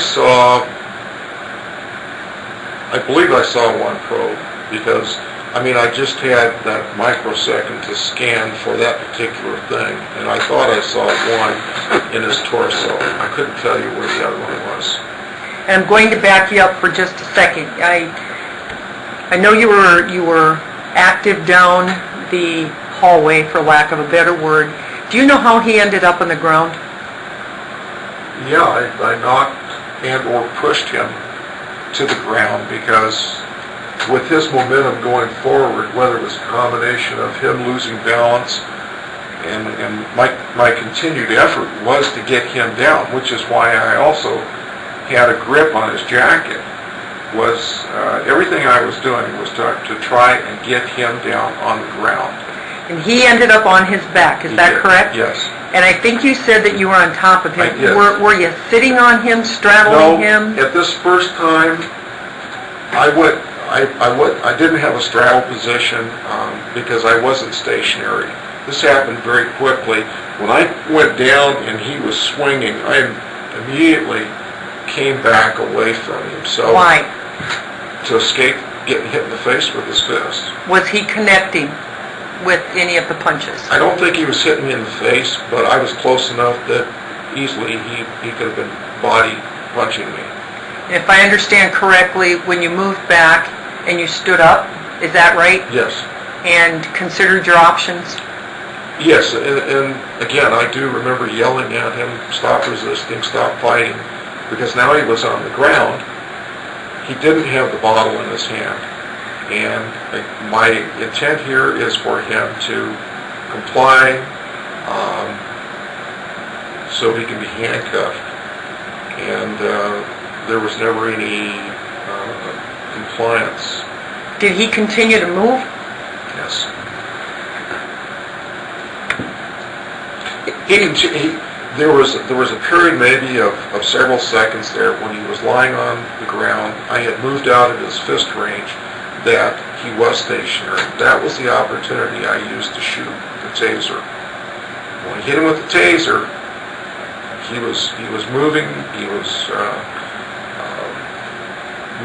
believe I saw one probe, because, I mean, I just had that microsecond to scan for that particular thing, and I thought I saw one in his torso. I couldn't tell you where the other one was.
And I'm going to back you up for just a second. I know you were active down the hallway, for lack of a better word. Do you know how he ended up on the ground?
Yeah, I knocked and or pushed him to the ground, because with his momentum going forward, whether it was a combination of him losing balance and my continued effort was to get him down, which is why I also had a grip on his jacket, was everything I was doing was to try and get him down on the ground.
And he ended up on his back, is that correct?
Yes.
And I think you said that you were on top of him.
I did.
Were you sitting on him, straddling him?
No, at this first time, I didn't have a straddle position because I wasn't stationary. This happened very quickly. When I went down and he was swinging, I immediately came back away from him. So
why?
To escape getting hit in the face with his fist.
Was he connecting with any of the punches?
I don't think he was hitting me in the face, but I was close enough that easily he could have been body punching me.
If I understand correctly, when you moved back and you stood up, is that right?
Yes.
And considered your options?
Yes, and again, I do remember yelling at him, stop resisting, stop fighting, because now he was on the ground. He didn't have the bottle in his hand. And my intent here is for him to comply so he can be handcuffed. And there was never any compliance.
Did he continue to move?
Yes. There was a period maybe of several seconds there when he was lying on the ground. I had moved out of his fist range that he was stationary. That was the opportunity I used to shoot the taser. When I hit him with the taser, he was moving. He was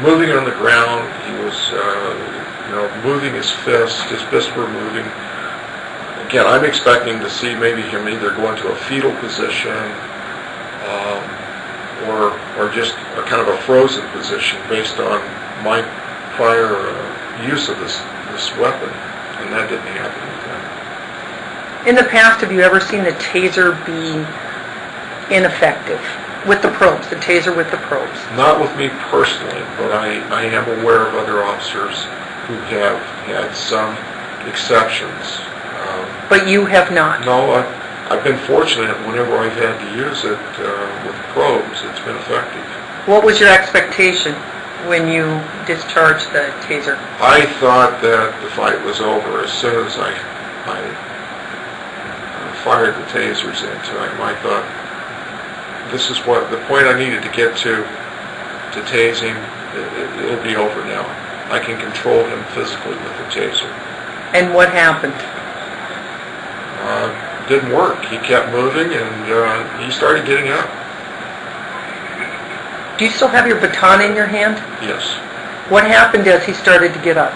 moving on the ground. He was moving his fists. His fists were moving. Again, I'm expecting to see maybe him either go into a fetal position or just a kind of a frozen position based on my prior use of this weapon, and that didn't happen with him.
In the past, have you ever seen the taser be ineffective with the probes, the taser with the probes?
Not with me personally, but I am aware of other officers who have had some exceptions.
But you have not?
No, I've been fortunate whenever I've had to use it with probes. It's been effective.
What was your expectation when you discharged the taser?
I thought that the fight was over as soon as I fired the tasers into him. I thought, this is what the point I needed to get to tase him. It'll be over now. I can control him physically with the taser.
And what happened?
Didn't work. He kept moving, and he started getting up.
Do you still have your baton in your hand?
Yes.
What happened as he started to get up?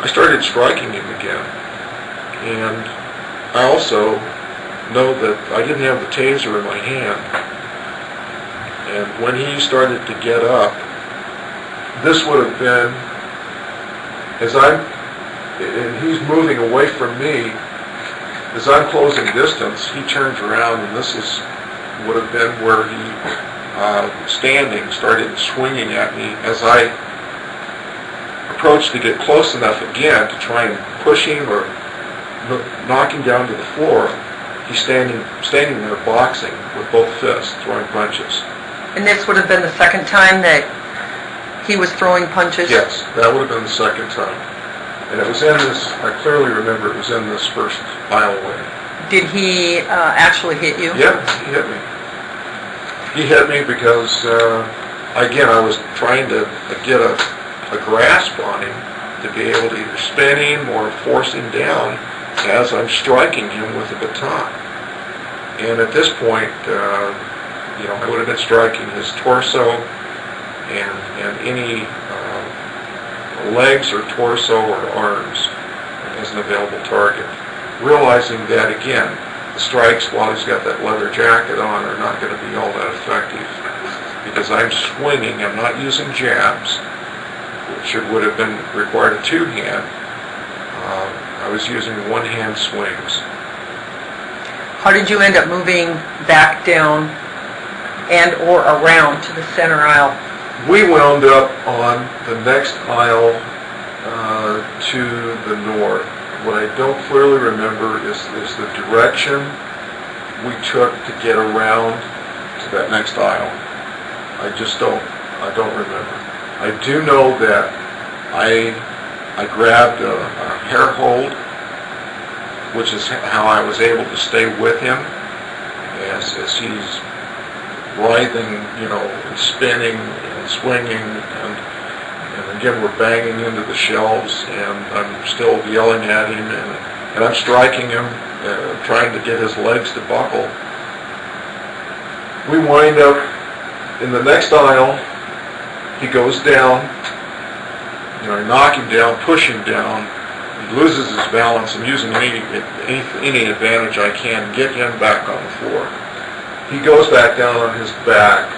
I started striking him again. And I also know that I didn't have the taser in my hand. And when he started to get up, this would have been, and he's moving away from me, as I'm closing distance, he turns around, and this would have been where he, standing, started swinging at me. As I approached to get close enough again to try and push him or knock him down to the floor, he's standing there boxing with both fists, throwing punches.
And this would have been the second time that he was throwing punches?
Yes, that would have been the second time. And it was in this, I clearly remember it was in this first aisleway.
Did he actually hit you?
Yeah, he hit me. He hit me because, again, I was trying to get a grasp on him to be able to either spin him or force him down as I'm striking him with a baton. And at this point, I would have been striking his torso and any legs or torso or arms as an available target. Realizing that, again, the strikes while he's got that leather jacket on are not going to be all that effective because I'm swinging, I'm not using jabs, which would have been required a two-hand. I was using one-hand swings.
How did you end up moving back down and or around to the center aisle?
We wound up on the next aisle to the north. What I don't clearly remember is the direction we took to get around to that next aisle. I don't remember. I do know that I grabbed a hair hold, which is how I was able to stay with him as he's writhing, and spinning and swinging, and again we're banging into the shelves, and I'm still yelling at him, and I'm striking him, trying to get his legs to buckle. We wind up in the next aisle. He goes down. I knock him down, push him down. He loses his balance. I'm using any advantage I can to get him back on the floor. He goes back down on his back,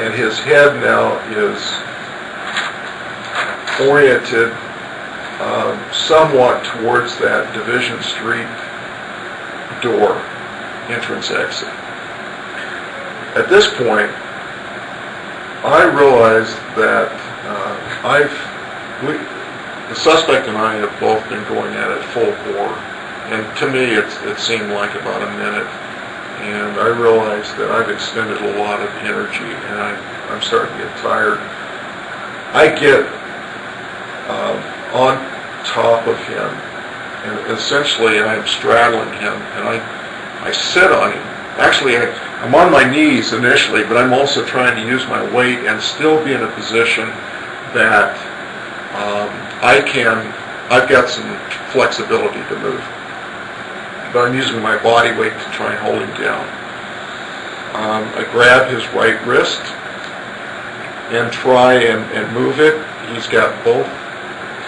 and his head now is oriented somewhat towards that Division Street door, entrance exit. At this point, I realized that the suspect and I have both been going at it full bore, and to me it seemed like about a minute, and I realized that I've expended a lot of energy, and I'm starting to get tired. I get on top of him, and essentially I'm straddling him, and I sit on him. Actually, I'm on my knees initially, but I'm also trying to use my weight and still be in a position that I've got some flexibility to move. But I'm using my body weight to try and hold him down. I grab his right wrist and try and move it. He's got both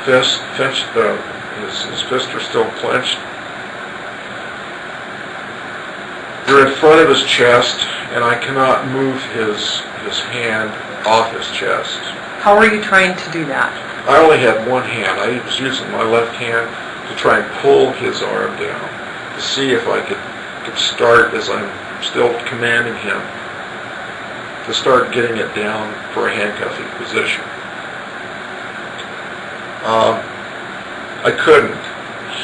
fists, his fists are still clenched. They're in front of his chest, and I cannot move his hand off his chest.
How are you trying to do that?
I only had one hand. I was using my left hand to try and pull his arm down, to see if I could start, as I'm still commanding him, to start getting it down for a handcuffing position. I couldn't.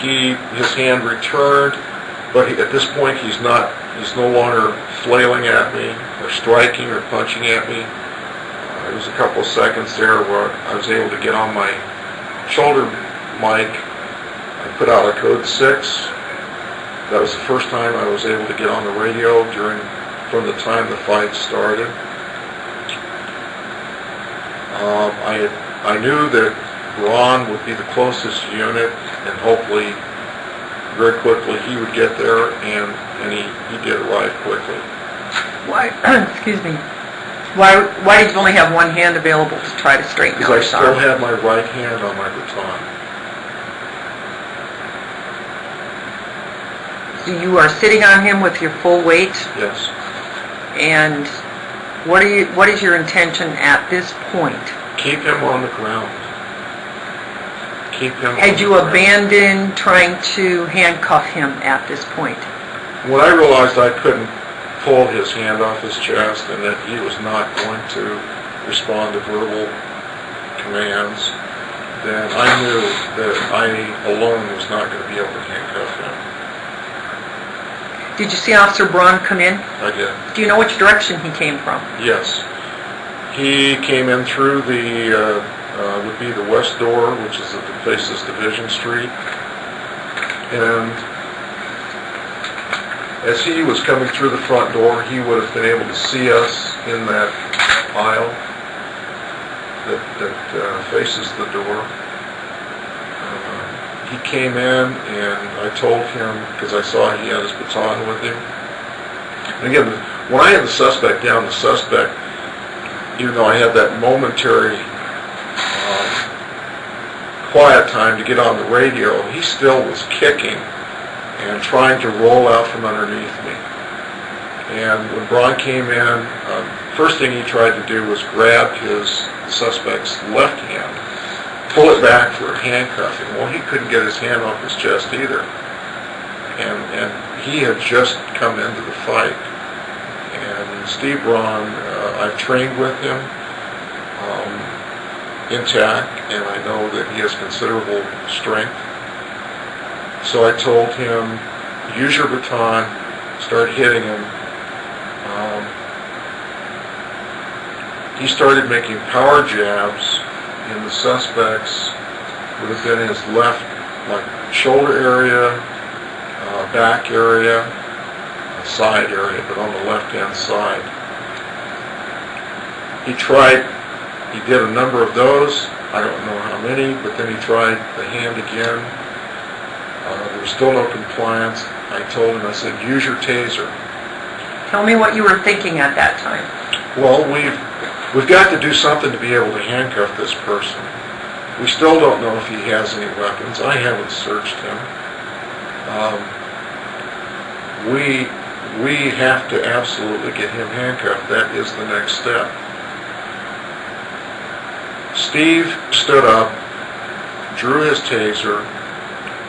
His hand returned, but at this point he's no longer flailing at me or striking or punching at me. There was a couple of seconds there where I was able to get on my shoulder mic. I put out a code 6. That was the first time I was able to get on the radio from the time the fight started. I knew that Ron would be the closest unit, and hopefully very quickly he would get there, and he did arrive quickly.
Why? Excuse me. Why did you only have one hand available to try to straighten out
Because I
his arm?
still had my right hand on my baton.
So you are sitting on him with your full weight,
Yes.
and what is your intention at this point?
Keep him on the ground. Keep him.
Had you abandoned trying to handcuff him at this point?
When I realized I couldn't pull his hand off his chest and that he was not going to respond to verbal commands, then I knew that I alone was not going to be able to handcuff him.
Did you see Officer Braun come in?
I did.
Do you know which direction he came from?
Yes. He came in through the, would be the west door, which is that faces Division Street. And as he was coming through the front door, he would have been able to see us in that aisle that faces the door. He came in, and I told him, because I saw he had his baton with him. And again, when I had the suspect down, even though I had that momentary quiet time to get on the radio, he still was kicking and trying to roll out from underneath me. And when Braun came in, first thing he tried to do was grab the suspect's left hand, pull it back for handcuffing. Well, he couldn't get his hand off his chest either. And he had just come into the fight. And Steve Braun, I've trained with him intact, and I know that he has considerable strength. So I told him, use your baton, start hitting him. He started making power jabs in the suspect's, would have been his left, like shoulder area, back area, side area, but on the left-hand side. He did a number of those. I don't know how many, but then he tried the hand again. There was still no compliance. I told him, I said, use your taser.
Tell me what you were thinking at that time.
Well, we've got to do something to be able to handcuff this person. We still don't know if he has any weapons. I haven't searched him. We have to absolutely get him handcuffed. That is the next step. Steve stood up, drew his taser,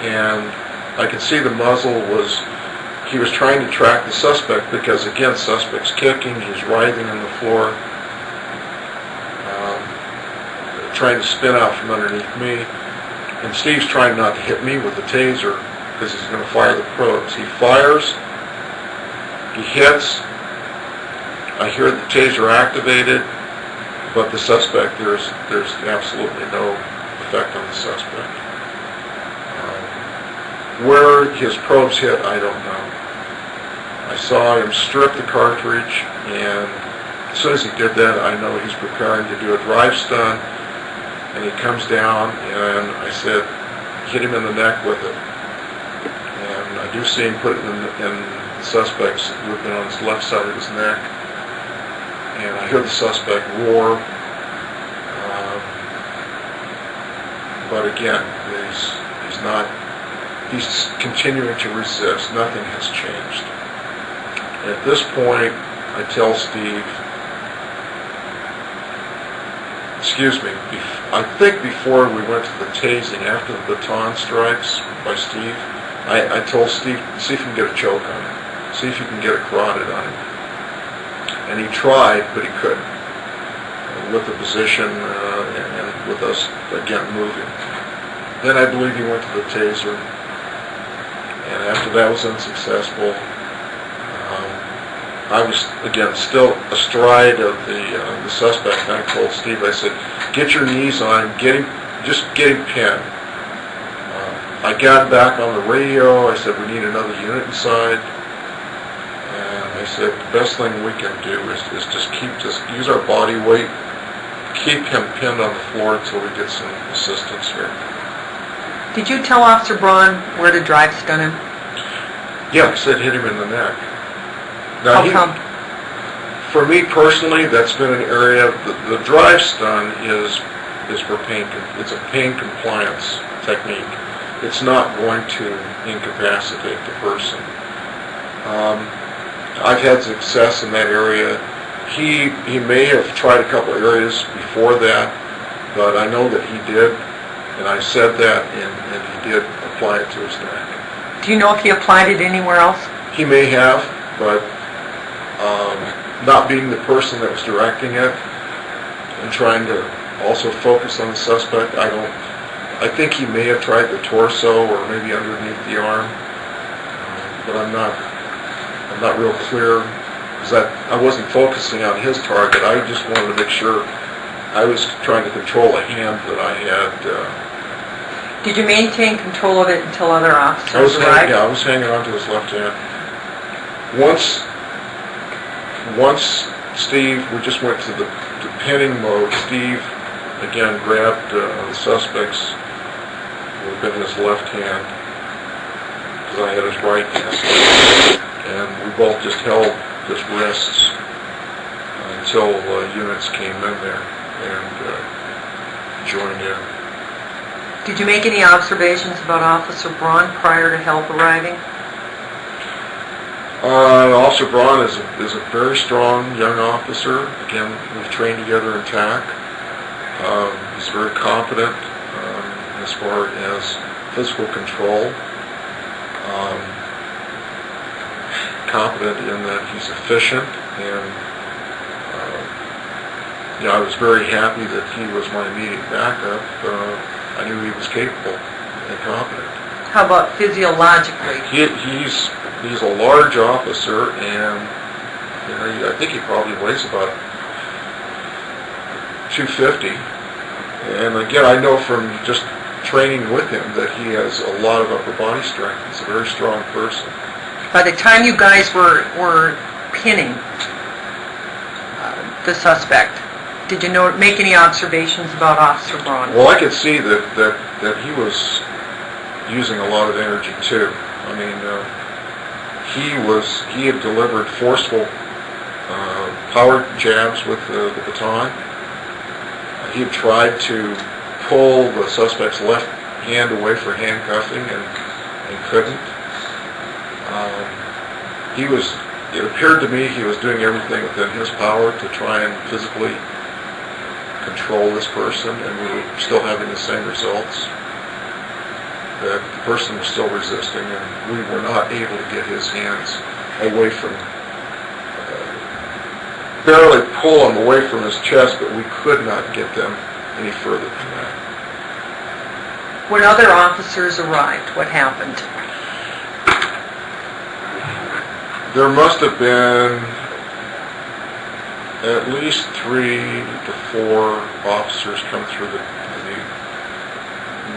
and I could see the muzzle he was trying to track the suspect because, again, suspect's kicking, he's writhing on the floor, trying to spin out from underneath me. And Steve's trying not to hit me with the taser because he's going to fire the probes. He fires, he hits, I hear the taser activated, but the suspect, there's absolutely no effect on the suspect. Where his probes hit, I don't know. I saw him strip the cartridge, and as soon as he did that, I know he's preparing to do a drive stun, and he comes down, and I said, hit him in the neck with it. And I do see him put it in the suspect's, would have been on his left side of his neck. And I hear the suspect roar, but again, he's continuing to resist. Nothing has changed. At this point, I tell Steve, I think before we went to the tasing, after the baton strikes by Steve, I told Steve, see if you can get a choke on him. See if you can get a carotid on him. And he tried, but he couldn't, with the position and with us, again, moving. Then I believe he went to the taser, and after that was unsuccessful, I was, again, still astride of the suspect, and I told Steve, I said, get your knees on him, just get him pinned. I got back on the radio, I said, we need another unit inside. I said, the best thing we can do is just use our body weight, keep him pinned on the floor until we get some assistance here.
Did you tell Officer Braun where to drive stun him?
Yeah, I said hit him in the neck.
How come?
For me personally, that's been an area, the drive stun is for pain, it's a pain compliance technique. It's not going to incapacitate the person. I've had success in that area. He may have tried a couple areas before that, but I know that he did, and I said that, and he did apply it to his neck.
Do you know if he applied it anywhere else?
He may have, but not being the person that was directing it and trying to also focus on the suspect, I think he may have tried the torso or maybe underneath the arm, but I'm not I'm not real clear, because I wasn't focusing on his target. I just wanted to make sure I was trying to control a hand that I had.
Did you maintain control of it until other officers arrived?
I was hanging on to his left hand. Once Steve, we just went to the pinning mode. Steve, again, grabbed the suspect's, would have been his left hand, because I had his right hand. And we both just held his wrists until units came in there and joined in.
Did you make any observations about Officer Braun prior to help arriving?
Officer Braun is a very strong young officer. Again, we've trained together in TAC. He's very competent as far as physical control. Competent in that he's efficient, and I was very happy that he was my immediate backup. I knew he was capable and competent.
How about physiologically?
He's a large officer, and I think he probably weighs about 250. And again, I know from just training with him that he has a lot of upper body strength. He's a very strong person.
By the time you guys were pinning the suspect, did you make any observations about Officer Braun?
Well, I could see that he was using a lot of energy too. I mean, he had delivered forceful power jabs with the baton. He had tried to pull the suspect's left hand away for handcuffing and couldn't. It appeared to me he was doing everything within his power to try and physically control this person, and we were still having the same results. That the person was still resisting, and we were not able to get his hands away from, barely pull him away from his chest, but we could not get them any further than that.
When other officers arrived, what happened?
There must have been at least 3 to 4 officers come through the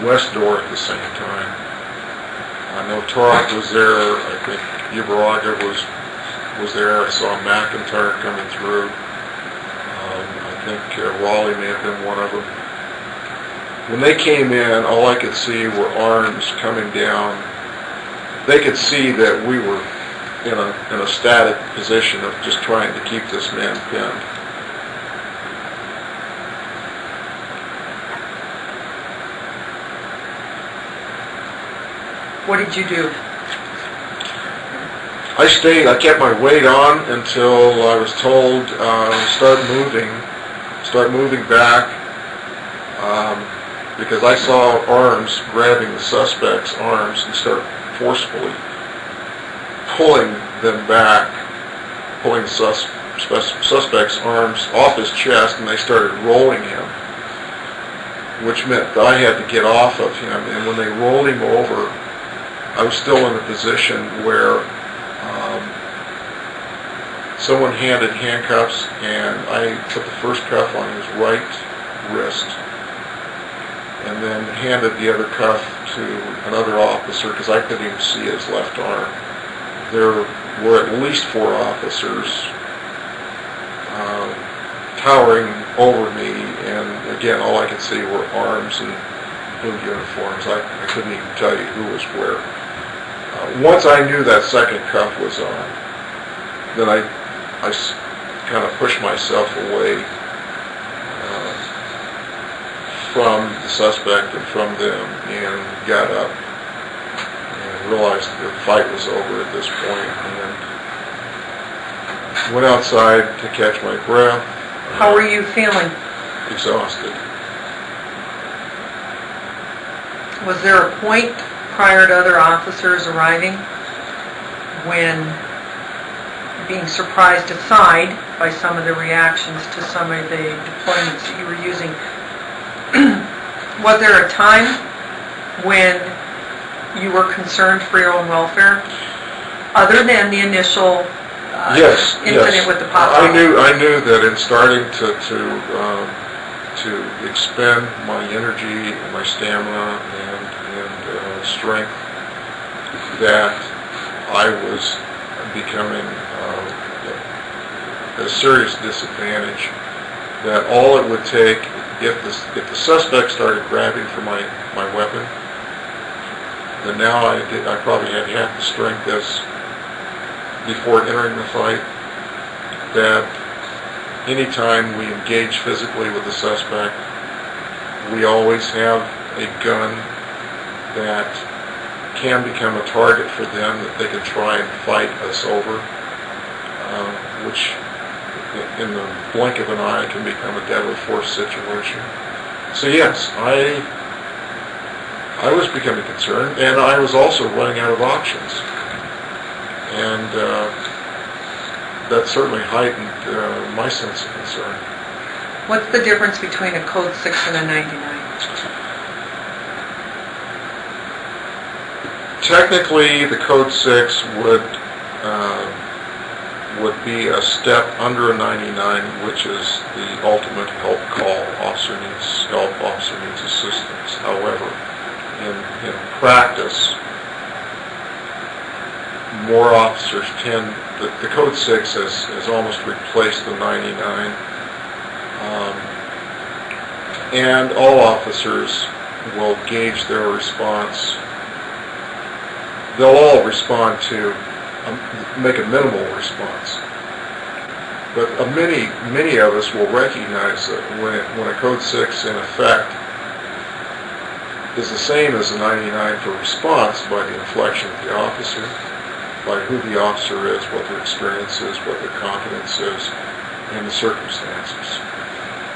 west door at the same time. I know Torok was there. I think Ibarraga was there. I saw McIntyre coming through. I think Raleigh may have been one of them. When they came in, all I could see were arms coming down. They could see that we were in a static position of just trying to keep this man pinned.
What did you do?
I stayed. I kept my weight on until I was told start moving back, because I saw arms grabbing the suspect's arms and start forcefully pulling them back, pulling the suspect's arms off his chest, and they started rolling him, which meant that I had to get off of him. And when they rolled him over, I was still in a position where someone handed handcuffs, and I put the first cuff on his right wrist, and then handed the other cuff to another officer because I couldn't even see his left arm. There were at least 4 officers towering over me, and again, all I could see were arms and blue uniforms. I couldn't even tell you who was where. Once I knew that second cuff was on, then I kind of pushed myself away from the suspect and from them, and got up and realized the fight was over at this point, and went outside to catch my breath.
How were you feeling?
Exhausted.
Was there a point prior to other officers arriving when being surprised aside by some of the reactions to some of the deployments that you were using, was there a time when you were concerned for your own welfare? Other than the initial
Yes,
incident
yes.
with the pop
I knew that in starting to expend my energy, my stamina, and strength, that I was becoming a serious disadvantage. That all it would take, if the suspect started grabbing for my weapon, then now I probably had half the strength as before entering the fight. That anytime we engage physically with the suspect, we always have a gun that can become a target for them that they can try and fight us over, which in the blink of an eye can become a deadly force situation. So yes, I was becoming concerned, and I was also running out of options. And that certainly heightened my sense of concern.
What's the difference between a Code 6 and a 99?
Technically, the Code 6 would be a step under a 99, which is the ultimate help call. Officer needs help, officer needs assistance. However, in practice, more officers tend, the Code 6 has almost replaced the 99, and all officers will gauge their response. They'll all respond to, make a minimal response. But many of us will recognize that when a Code 6 in effect is the same as a 99 for response by the inflection of the officer, by who the officer is, what their experience is, what their competence is, and the circumstances.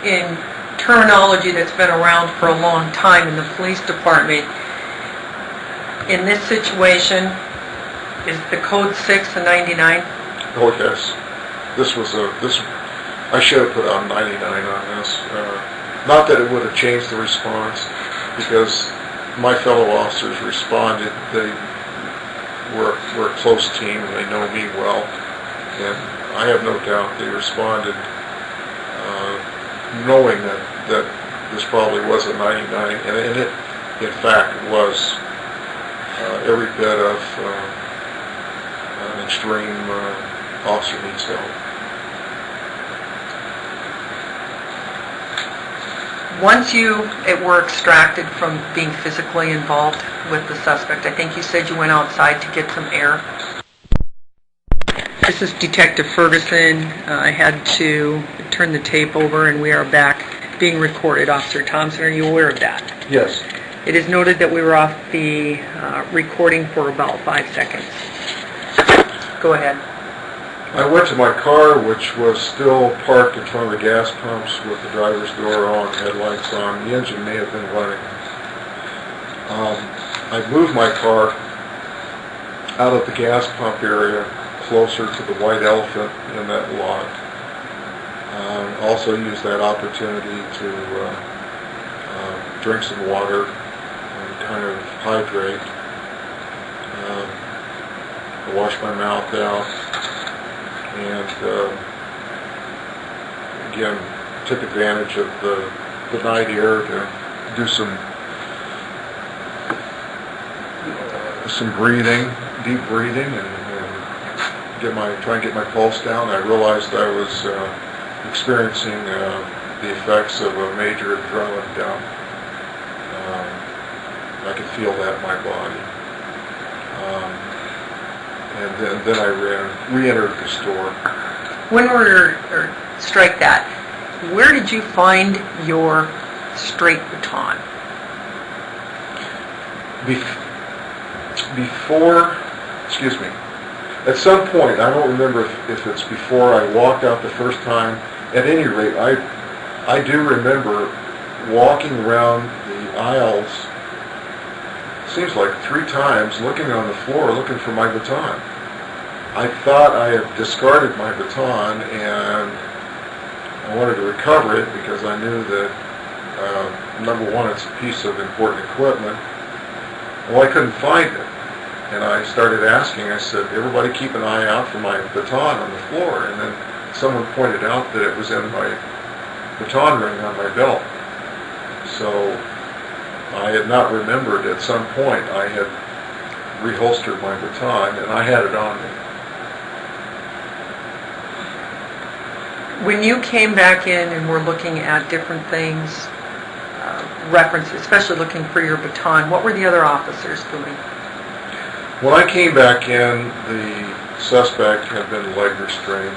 In terminology that's been around for a long time in the police department, in this situation, is the Code 6 a 99?
Oh yes, I should have put on 99 on this. Not that it would have changed the response, because my fellow officers responded. We're a close team, and they know me well, and I have no doubt they responded knowing that this probably was a 99, and it in fact was every bit of an extreme officer needs help.
Once you were extracted from being physically involved with the suspect, I think you said you went outside to get some air. This is Detective Ferguson. I had to turn the tape over, and we are back being recorded. Officer Thompson, are you aware of that?
Yes.
It is noted that we were off the recording for about 5 seconds. Go ahead.
I went to my car, which was still parked in front of the gas pumps with the driver's door on, headlights on. The engine may have been running. I moved my car out of the gas pump area closer to the white elephant in that lot. Also used that opportunity to drink some water and kind of hydrate. I washed my mouth out. And again, took advantage of the night air to do some breathing, deep breathing, and try and get my pulse down. I realized I was experiencing the effects of a major adrenaline dump. I could feel that in my body. And then I re-entered the store.
Strike that. Where did you find your straight baton?
At some point, I don't remember if it's before I walked out the first time. At any rate, I do remember walking around the aisles, seems like 3 times, looking on the floor, looking for my baton. I thought I had discarded my baton, and I wanted to recover it because I knew that, number one, it's a piece of important equipment. Well, I couldn't find it.
And I started asking, I said, everybody keep an eye out for my baton on the floor. And then someone pointed out that it was in my baton ring on my belt. So I had not remembered at some point I had reholstered my baton, and I had it on me.
When you came back in and were looking at different things, references, especially looking for your baton, what were the other officers doing?
When I came back in, the suspect had been leg restrained,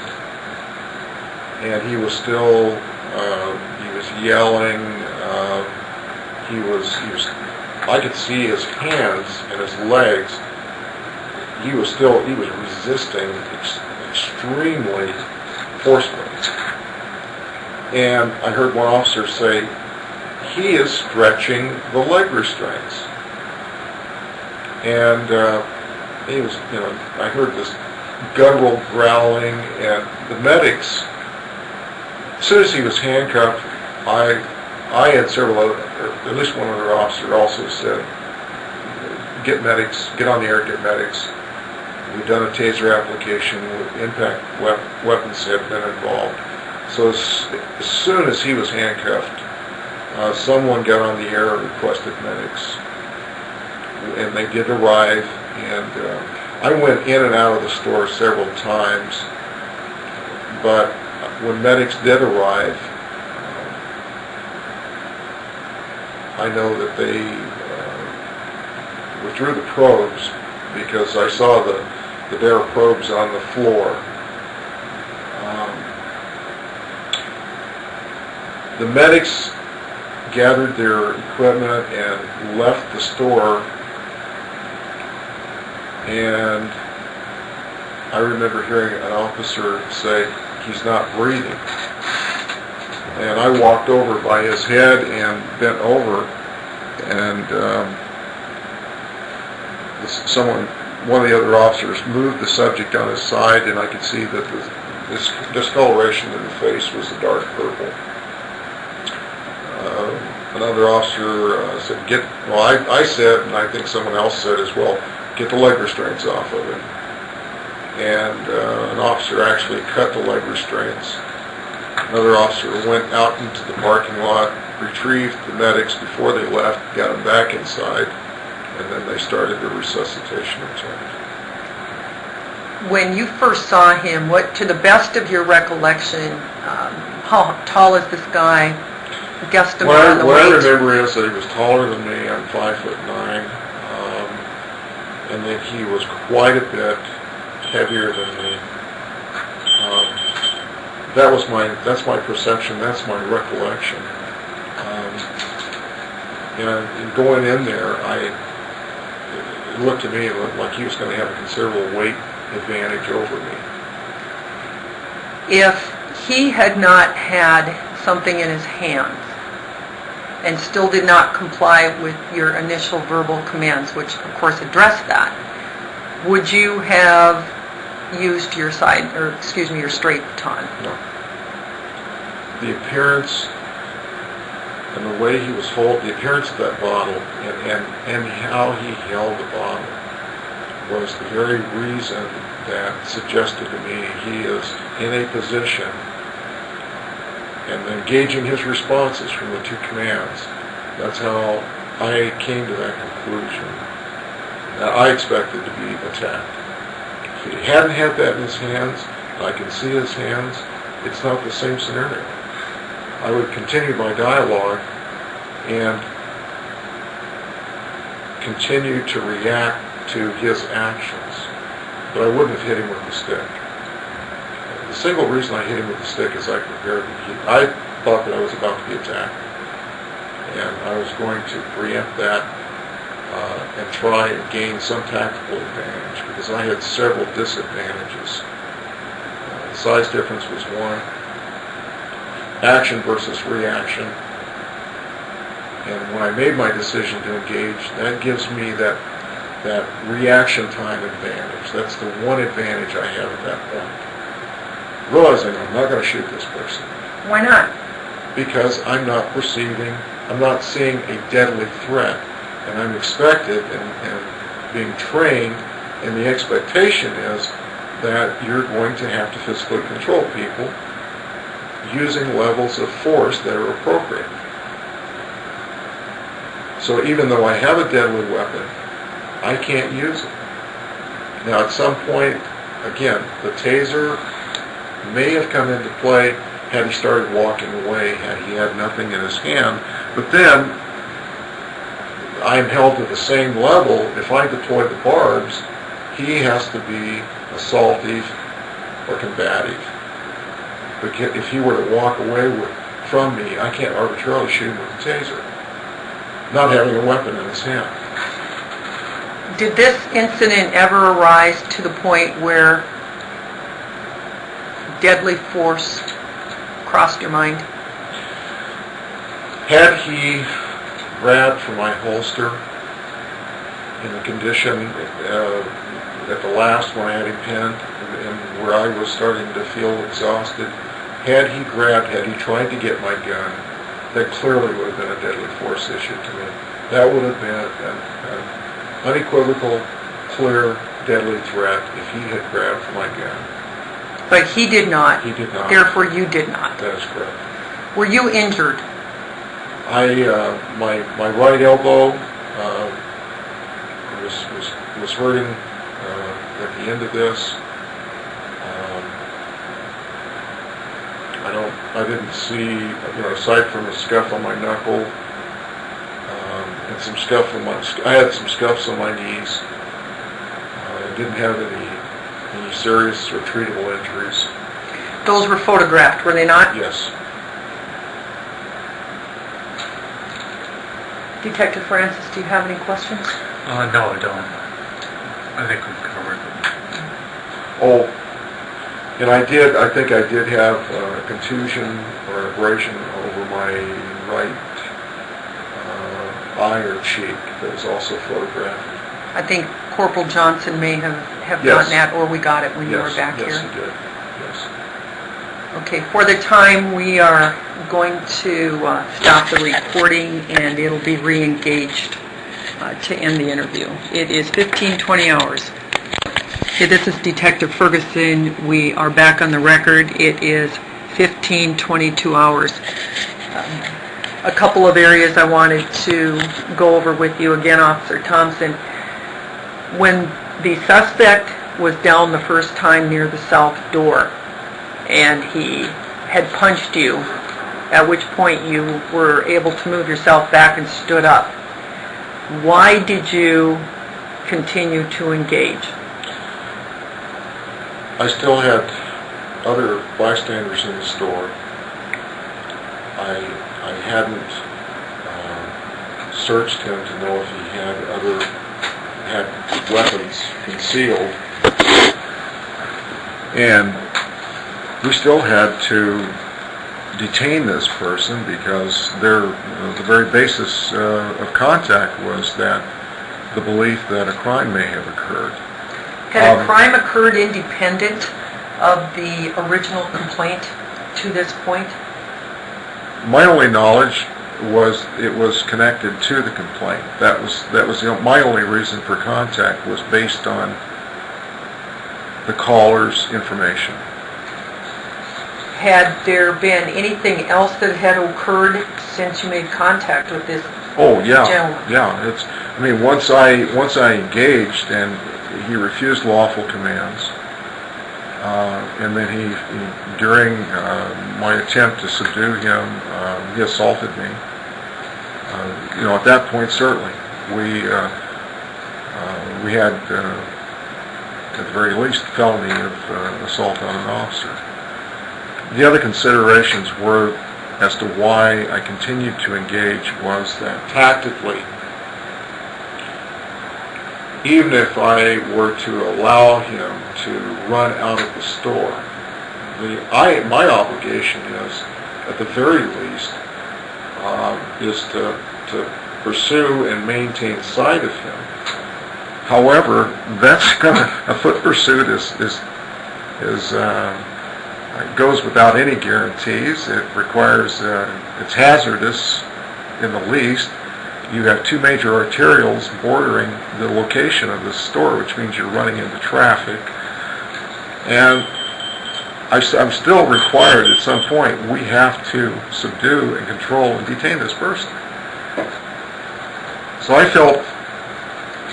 and he was still, he was yelling, I could see his hands and his legs. He was resisting extremely forcefully. And I heard one officer say, he is stretching the leg restraints. And he was, I heard this guttural growling, and the medics, as soon as he was handcuffed, I had several other, at least one other officer also said, get medics, get on the air, get medics. We've done a taser application, impact weapons have been involved. So as soon as he was handcuffed, someone got on the air and requested medics. And they did arrive, and I went in and out of the store several times, but when medics did arrive, I know that they withdrew the probes because I saw the bare probes on the floor. The medics gathered their equipment and left the store, and I remember hearing an officer say, he's not breathing. And I walked over by his head and bent over, and one of the other officers moved the subject on his side, and I could see that this discoloration in the face was a dark purple. Another officer said, I said, and I think someone else said as well, get the leg restraints off of him. And an officer actually cut the leg restraints. Another officer went out into the parking lot, retrieved the medics before they left, got them back inside, and then they started the resuscitation attempt.
When you first saw him, to the best of your recollection, how tall is this guy? Guesstimate on the
What I
weight?
remember is that he was taller than me. I'm 5'9", and that he was quite a bit heavier than me. That's my perception. That's my recollection. And going in there, it looked to me like he was going to have a considerable weight advantage over me.
If he had not had something in his hands and still did not comply with your initial verbal commands, which of course addressed that, would you have used your straight baton?
No. The appearance and the way he was holding, the appearance of that bottle and how he held the bottle was the very reason that suggested to me he is in a position and engaging his responses from the two commands. That's how I came to that conclusion. That I expected to be attacked. If he hadn't had that in his hands, and I can see his hands, it's not the same scenario. I would continue my dialogue and continue to react to his actions, but I wouldn't have hit him with the stick. The single reason I hit him with the stick is I prepared. I thought that I was about to be attacked, and I was going to preempt that and try and gain some tactical advantage because I had several disadvantages. The size difference was one. Action versus reaction. And when I made my decision to engage, that gives me that reaction time advantage. That's the one advantage I have at that point. Realizing I'm not going to shoot this person.
Why not?
Because I'm not seeing a deadly threat. And I'm expected, and being trained, and the expectation is that you're going to have to physically control people using levels of force that are appropriate. So even though I have a deadly weapon, I can't use it. Now at some point, again, the taser may have come into play had he started walking away, had he had nothing in his hand, but then I'm held to the same level. If I deploy the barbs, he has to be assaultive or combative. But if he were to walk away from me, I can't arbitrarily shoot him with a taser, not having a weapon in his hand.
Did this incident ever arise to the point where deadly force crossed your mind?
Had he grabbed from my holster in the condition at the last when I had him pinned and where I was starting to feel exhausted, had he grabbed, had he tried to get my gun, that clearly would have been a deadly force issue to me. That would have been an unequivocal, clear, deadly threat if he had grabbed for my gun.
But he did not.
He did not.
Therefore, you did not.
That is correct.
Were you injured?
My right elbow was hurting at the end of this. I didn't see, aside from a scuff on my knuckle and some scuff on I had some scuffs on my knees. I didn't have any serious or treatable injuries.
Those were photographed, were they not?
Yes.
Detective Francis, do you have any questions?
No, I don't. I think we've covered it.
Oh, and I think I did have a contusion or abrasion over my right eye or cheek that was also photographed.
I think Corporal Johnson may have
Yes.
gotten that, or we got it when you were back
Yes,
here.
he did. Yes.
Okay, for the time, we are going to stop the recording, and it'll be re-engaged to end the interview. It is 15:20 hours. Okay, this is Detective Ferguson. We are back on the record. It is 15:22 hours. A couple of areas I wanted to go over with you again, Officer Thompson. When the suspect was down the first time near the south door, and he had punched you, at which point you were able to move yourself back and stood up. Why did you continue to engage?
I still had other bystanders in the store. I hadn't searched him to know if he had weapons concealed, and we still had to detain this person because the very basis of contact was that the belief that a crime may have occurred.
Had a crime occurred independent of the original complaint to this point?
My only knowledge was it was connected to the complaint. That was my only reason for contact was based on the caller's information.
Had there been anything else that had occurred since you made contact with this gentleman?
Yeah. Once I engaged and he refused lawful commands, and then he during my attempt to subdue him, he assaulted me. At that point, certainly we had at the very least felony of assault on an officer. The other considerations were as to why I continued to engage was that tactically, even if I were to allow him to run out of the store, my obligation is, at the very least, is to pursue and maintain sight of him. However, a foot pursuit goes without any guarantees. It requires, it's hazardous in the least. you have two major arterials bordering the location of this store, which means you're running into traffic. And I'm still required at some point, we have to subdue and control and detain this person. So I felt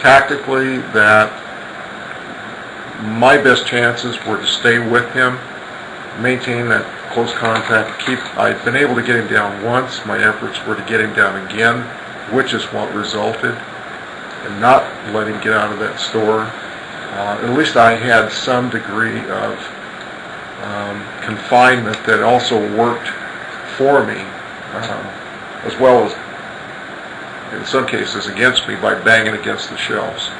tactically that my best chances were to stay with him, maintain that close contact, I'd been able to get him down once. My efforts were to get him down again, which is what resulted, and not let him get out of that store. At least I had some degree of confinement that also worked for me, as well as, in some cases, against me by banging against the shelves.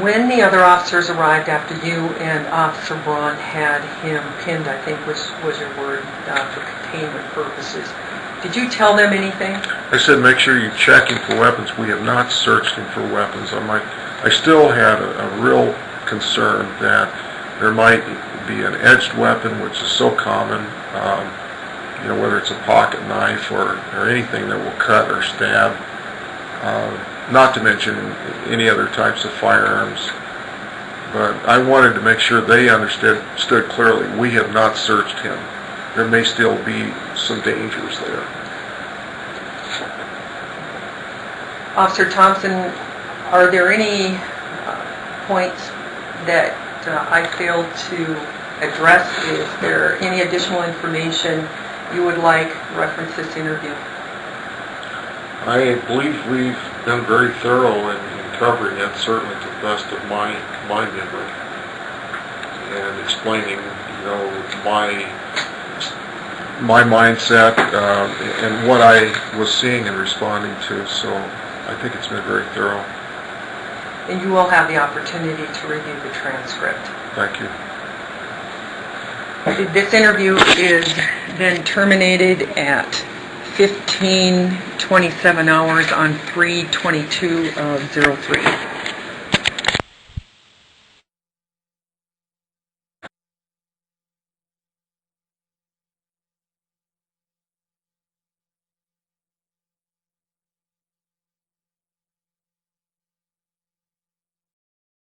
When the other officers arrived after you and Officer Braun had him pinned, I think was your word, for containment purposes, did you tell them anything?
I said, make sure you check him for weapons. We have not searched him for weapons. I still had a real concern that there might be an edged weapon, which is so common, whether it's a pocket knife or anything that will cut or stab, not to mention any other types of firearms. But I wanted to make sure they understood clearly, we have not searched him. There may still be some dangers there.
Officer Thompson, are there any points that I failed to address? Is there any additional information you would like to reference this interview?
I believe we've been very thorough in covering it, certainly to the best of my memory, and explaining, my mindset and what I was seeing and responding to. So I think it's been very thorough.
And you will have the opportunity to review the transcript.
Thank you.
This interview is then terminated at 15:27 hours on 3/22/03.